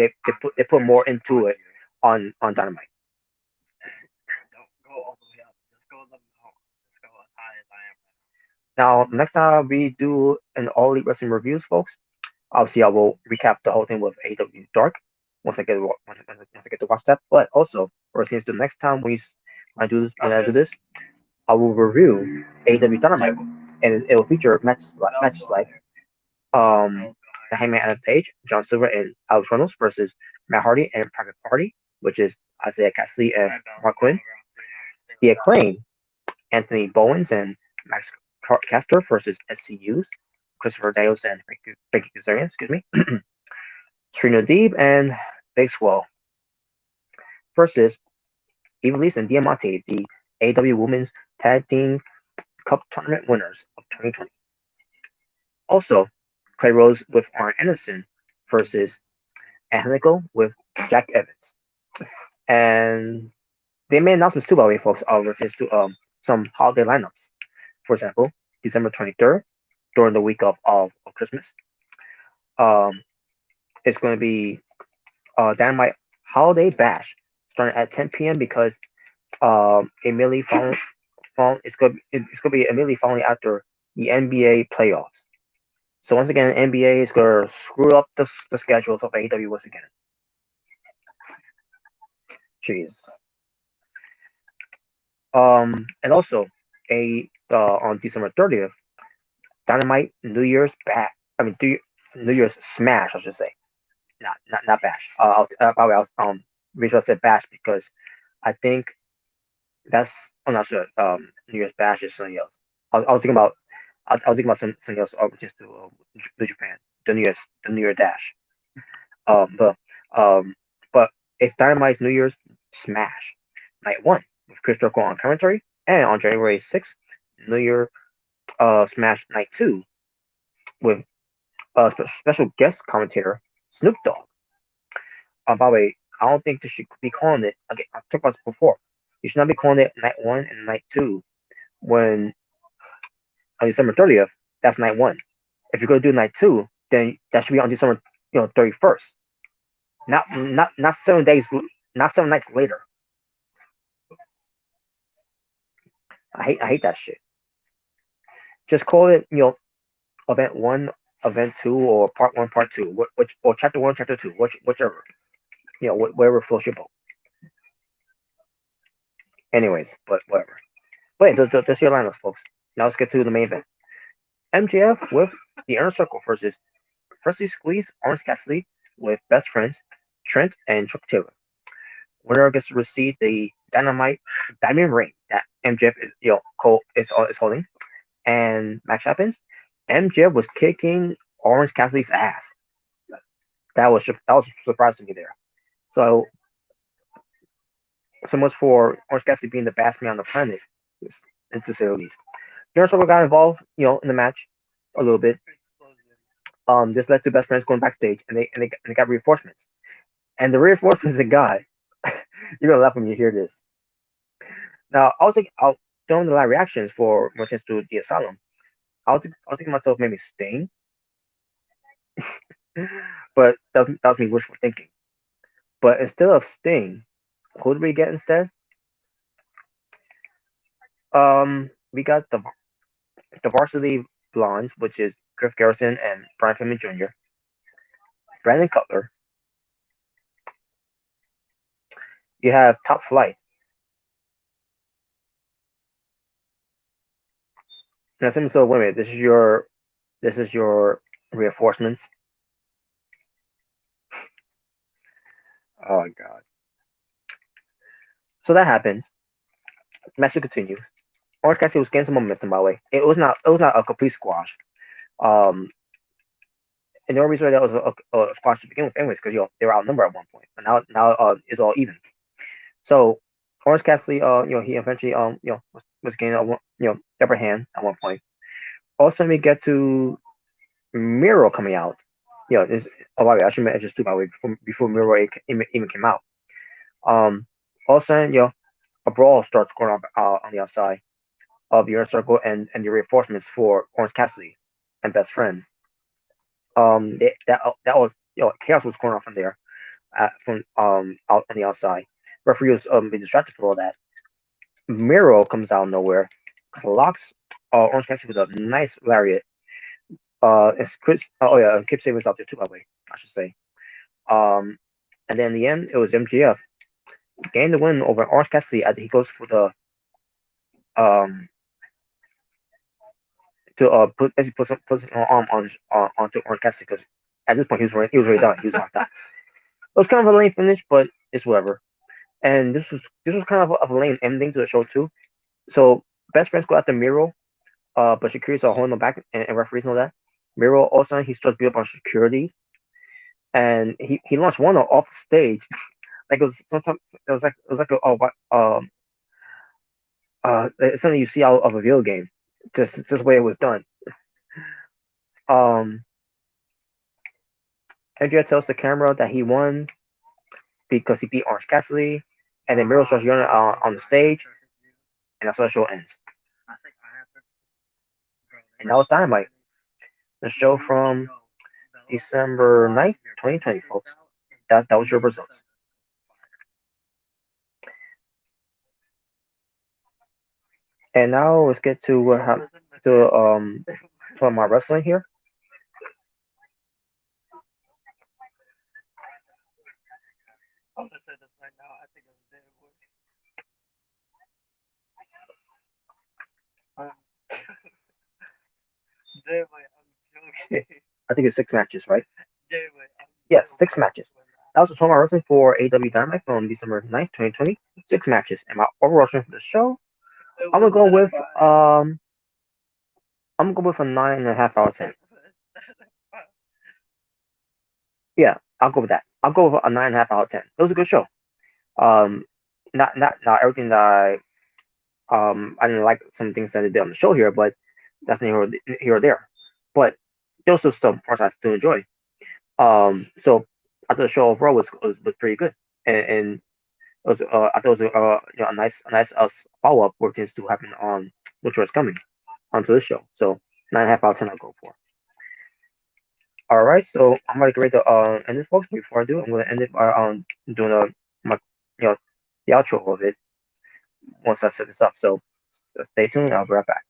put more into it on Dynamite. Don't go all the way up. Just go the middle. Just go as high as I am. Now, next time we do an All Elite Wrestling reviews, folks, obviously I will recap the whole thing with AEW Dark once I get to watch that. But also, or since the next time when I do this, I will review AEW Dynamite, and it will feature matches like the Hangman Adam Page, John Silver, and Alex Reynolds versus Matt Hardy and Private Party, which is Isaiah Cassidy and Mark Quinn. The Acclaim, Anthony Bowens and Max Caster versus SCU's Christopher Dales and Frankie Kazarian, excuse me. Serena Deeb and Big Swell versus Ivelisse and Diamante, the AW Women's Tag Team Cup Tournament winners of 2020. Also, Clay Rose with Arn Anderson versus Angelico with Jack Evans. And they made announcements too, by the way, folks, versus to some holiday lineups. For example, December 23rd, during the week of Christmas, um, it's going to be Dynamite Holiday Bash starting at 10 p.m. because immediately it's going to be immediately following after the NBA playoffs. So once again, NBA is going to screw up the schedules of AEW once again. Jeez. And also, on December 30th, Dynamite New Year's bash. I mean, New Year's Smash, I should say. Not bash. By the way, I was I said bash because I think that's. I'm not sure. New Year's bash is something else. I was thinking about. I was thinking about something else. Just to New Japan, the New Year dash. Um, but um, but it's Dynamite's New Year's Smash Night One with Chris Jericho on commentary, and on January 6th, New Year Smash Night Two with special guest commentator Snoop Dogg. By the way, I don't think they should be calling it. Again, I've talked about this before. You should not be calling it Night One and Night Two when on December 30th. That's Night One. If you're gonna do Night Two, then that should be on December 31st. Not 7 days, not 7 nights later. I hate that shit. Just call it, event one, event two, or part one, part two, which or chapter one, chapter two, whichever, whatever floats your boat. Anyways, but whatever. But yeah, that's your lineups, folks. Now let's get to the main event. MJF with the Inner Circle versus Freshly Squeezed Orange Cassidy with best friends Trent and Chuck Taylor. Winner gets to receive the Dynamite Diamond Ring that MJF is holding. And match happens. MJF was kicking Orange Cassidy's ass. That was surprising me there. So so much for Orange Cassidy being the best man on the planet, to say the least. Inner Circle got involved, in the match a little bit. This led to best friends going backstage, and they got reinforcements. And the reinforcements they got, you're gonna laugh when you hear this. Now, I was throwing the live reactions for Merchants to the Asylum. I was thinking to myself maybe Sting, but that was me wishful thinking. But instead of Sting, who did we get instead? We got the Varsity Blondes, which is Griff Garrison and Brian Pillman Jr., Brandon Cutler. You have Top Flight. Now, so wait a minute. This is your reinforcements. Oh my god. So that happens. Match continues. Orange Cassidy was getting some momentum, by the way. It was not a complete squash. Um, and the only reason why that was a squash to begin with, anyways, because they were outnumbered at one point, but now it's all even. So Orange Cassidy, he eventually was gaining upper hand at one point. All of a sudden we get to Miro coming out. This, oh by the way, I should mention this too, by the way, before Miro even came out. All of a sudden, a brawl starts going on on the outside of the Inner Circle and the reinforcements for Orange Cassidy and best friends. That was chaos was going on from there, from out on the outside. Referee was being distracted for all that. Miro comes out of nowhere, clocks Orange Cassidy with a nice lariat. It's Chris. Oh yeah, Kip Sabian's out there too, by the way. I should say. Um, and then in the end, it was MJF gained the win over Orange Cassidy as he goes for the um to put basically puts an arm onto Orange Cassidy because at this point he was already done. He was knocked out. It was kind of a lame finish, but it's whatever. And this was kind of a lame ending to the show too. So best friends go after Miro, but securities are holding him back, and referees know that. Miro also he starts beat up on securities, and he launched one off the stage. Like it was sometimes it was like it's something you see out of a video game. Just the way it was done. Um, Andrea tells the camera that he won because he beat Orange Cassidy, and then Miro starts yelling on the stage, and that's how the show ends. And that was Dynamite, the show from December 9th, 2020, folks. That was your results. And now let's get to to my wrestling here. I'm gonna say this right now. I think it was David Wood. Um, David, I'm Yeah, joking. I think it's 6 matches, right? David, I'm Yes, joking. 6 matches. That was the total wrestling for AEW Dynamite from December 9th, 2020. 6 matches. And my overall rating for the show, It I'm gonna was go that with um I'm gonna go with a 9.5 out of 10. Yeah, I'll go with that. I'll go with a 9.5 out of 10. It was a good show. Um, not everything that I didn't like some things that they did on the show here, but that's neither here or there. But there was still some parts I still enjoy. So I thought the show overall was pretty good, and I thought it was a nice follow up where things to happen on which was coming onto this show. So 9.5 out of 10 I'll go for. All right, so I'm gonna get ready to end this, folks. Before I do, I'm gonna end it by doing my you know the outro of it once I set this up. So stay tuned. I'll be right back.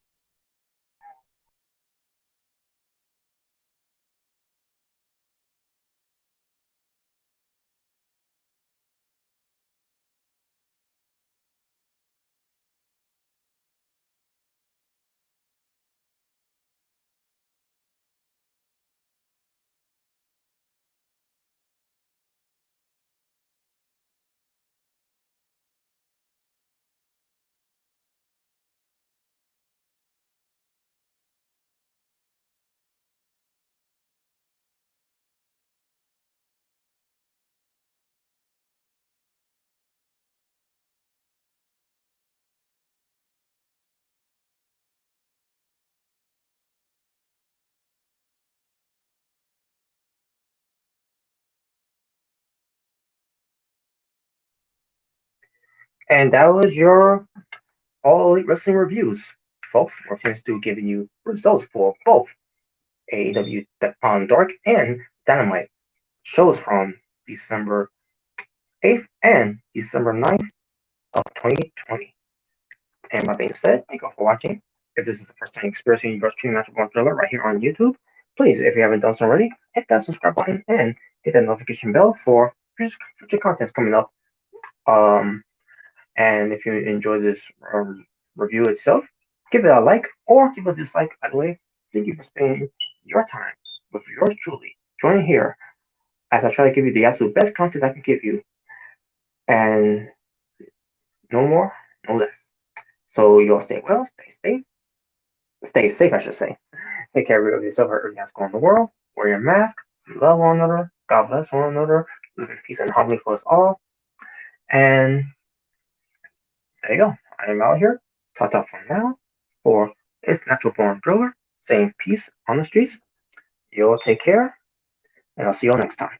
And that was your All Elite Wrestling reviews. Folks, we're chance to giving you results for both AEW on Dark and Dynamite shows from December 8th and December 9th of 2020. And that being said, thank you all for watching. If this is the first time experiencing your stream Natural Born Thriller right here on YouTube, please, if you haven't done so already, hit that subscribe button and hit that notification bell for future contents coming up. Um, and if you enjoy this review itself, give it a like or give it a dislike. By the way, thank you for spending your time with yours truly. Join here as I try to give you the absolute best content I can give you, and no more, no less. So you all stay well, stay safe, I should say. Take care of yourself or everything that's going on in the world. Wear your mask. Love one another. God bless one another. Live in peace and harmony for us all. And there you go. I am out here. Ta-ta for now. For It's Natural Born Driller saying peace on the streets. You all take care, and I'll see you all next time.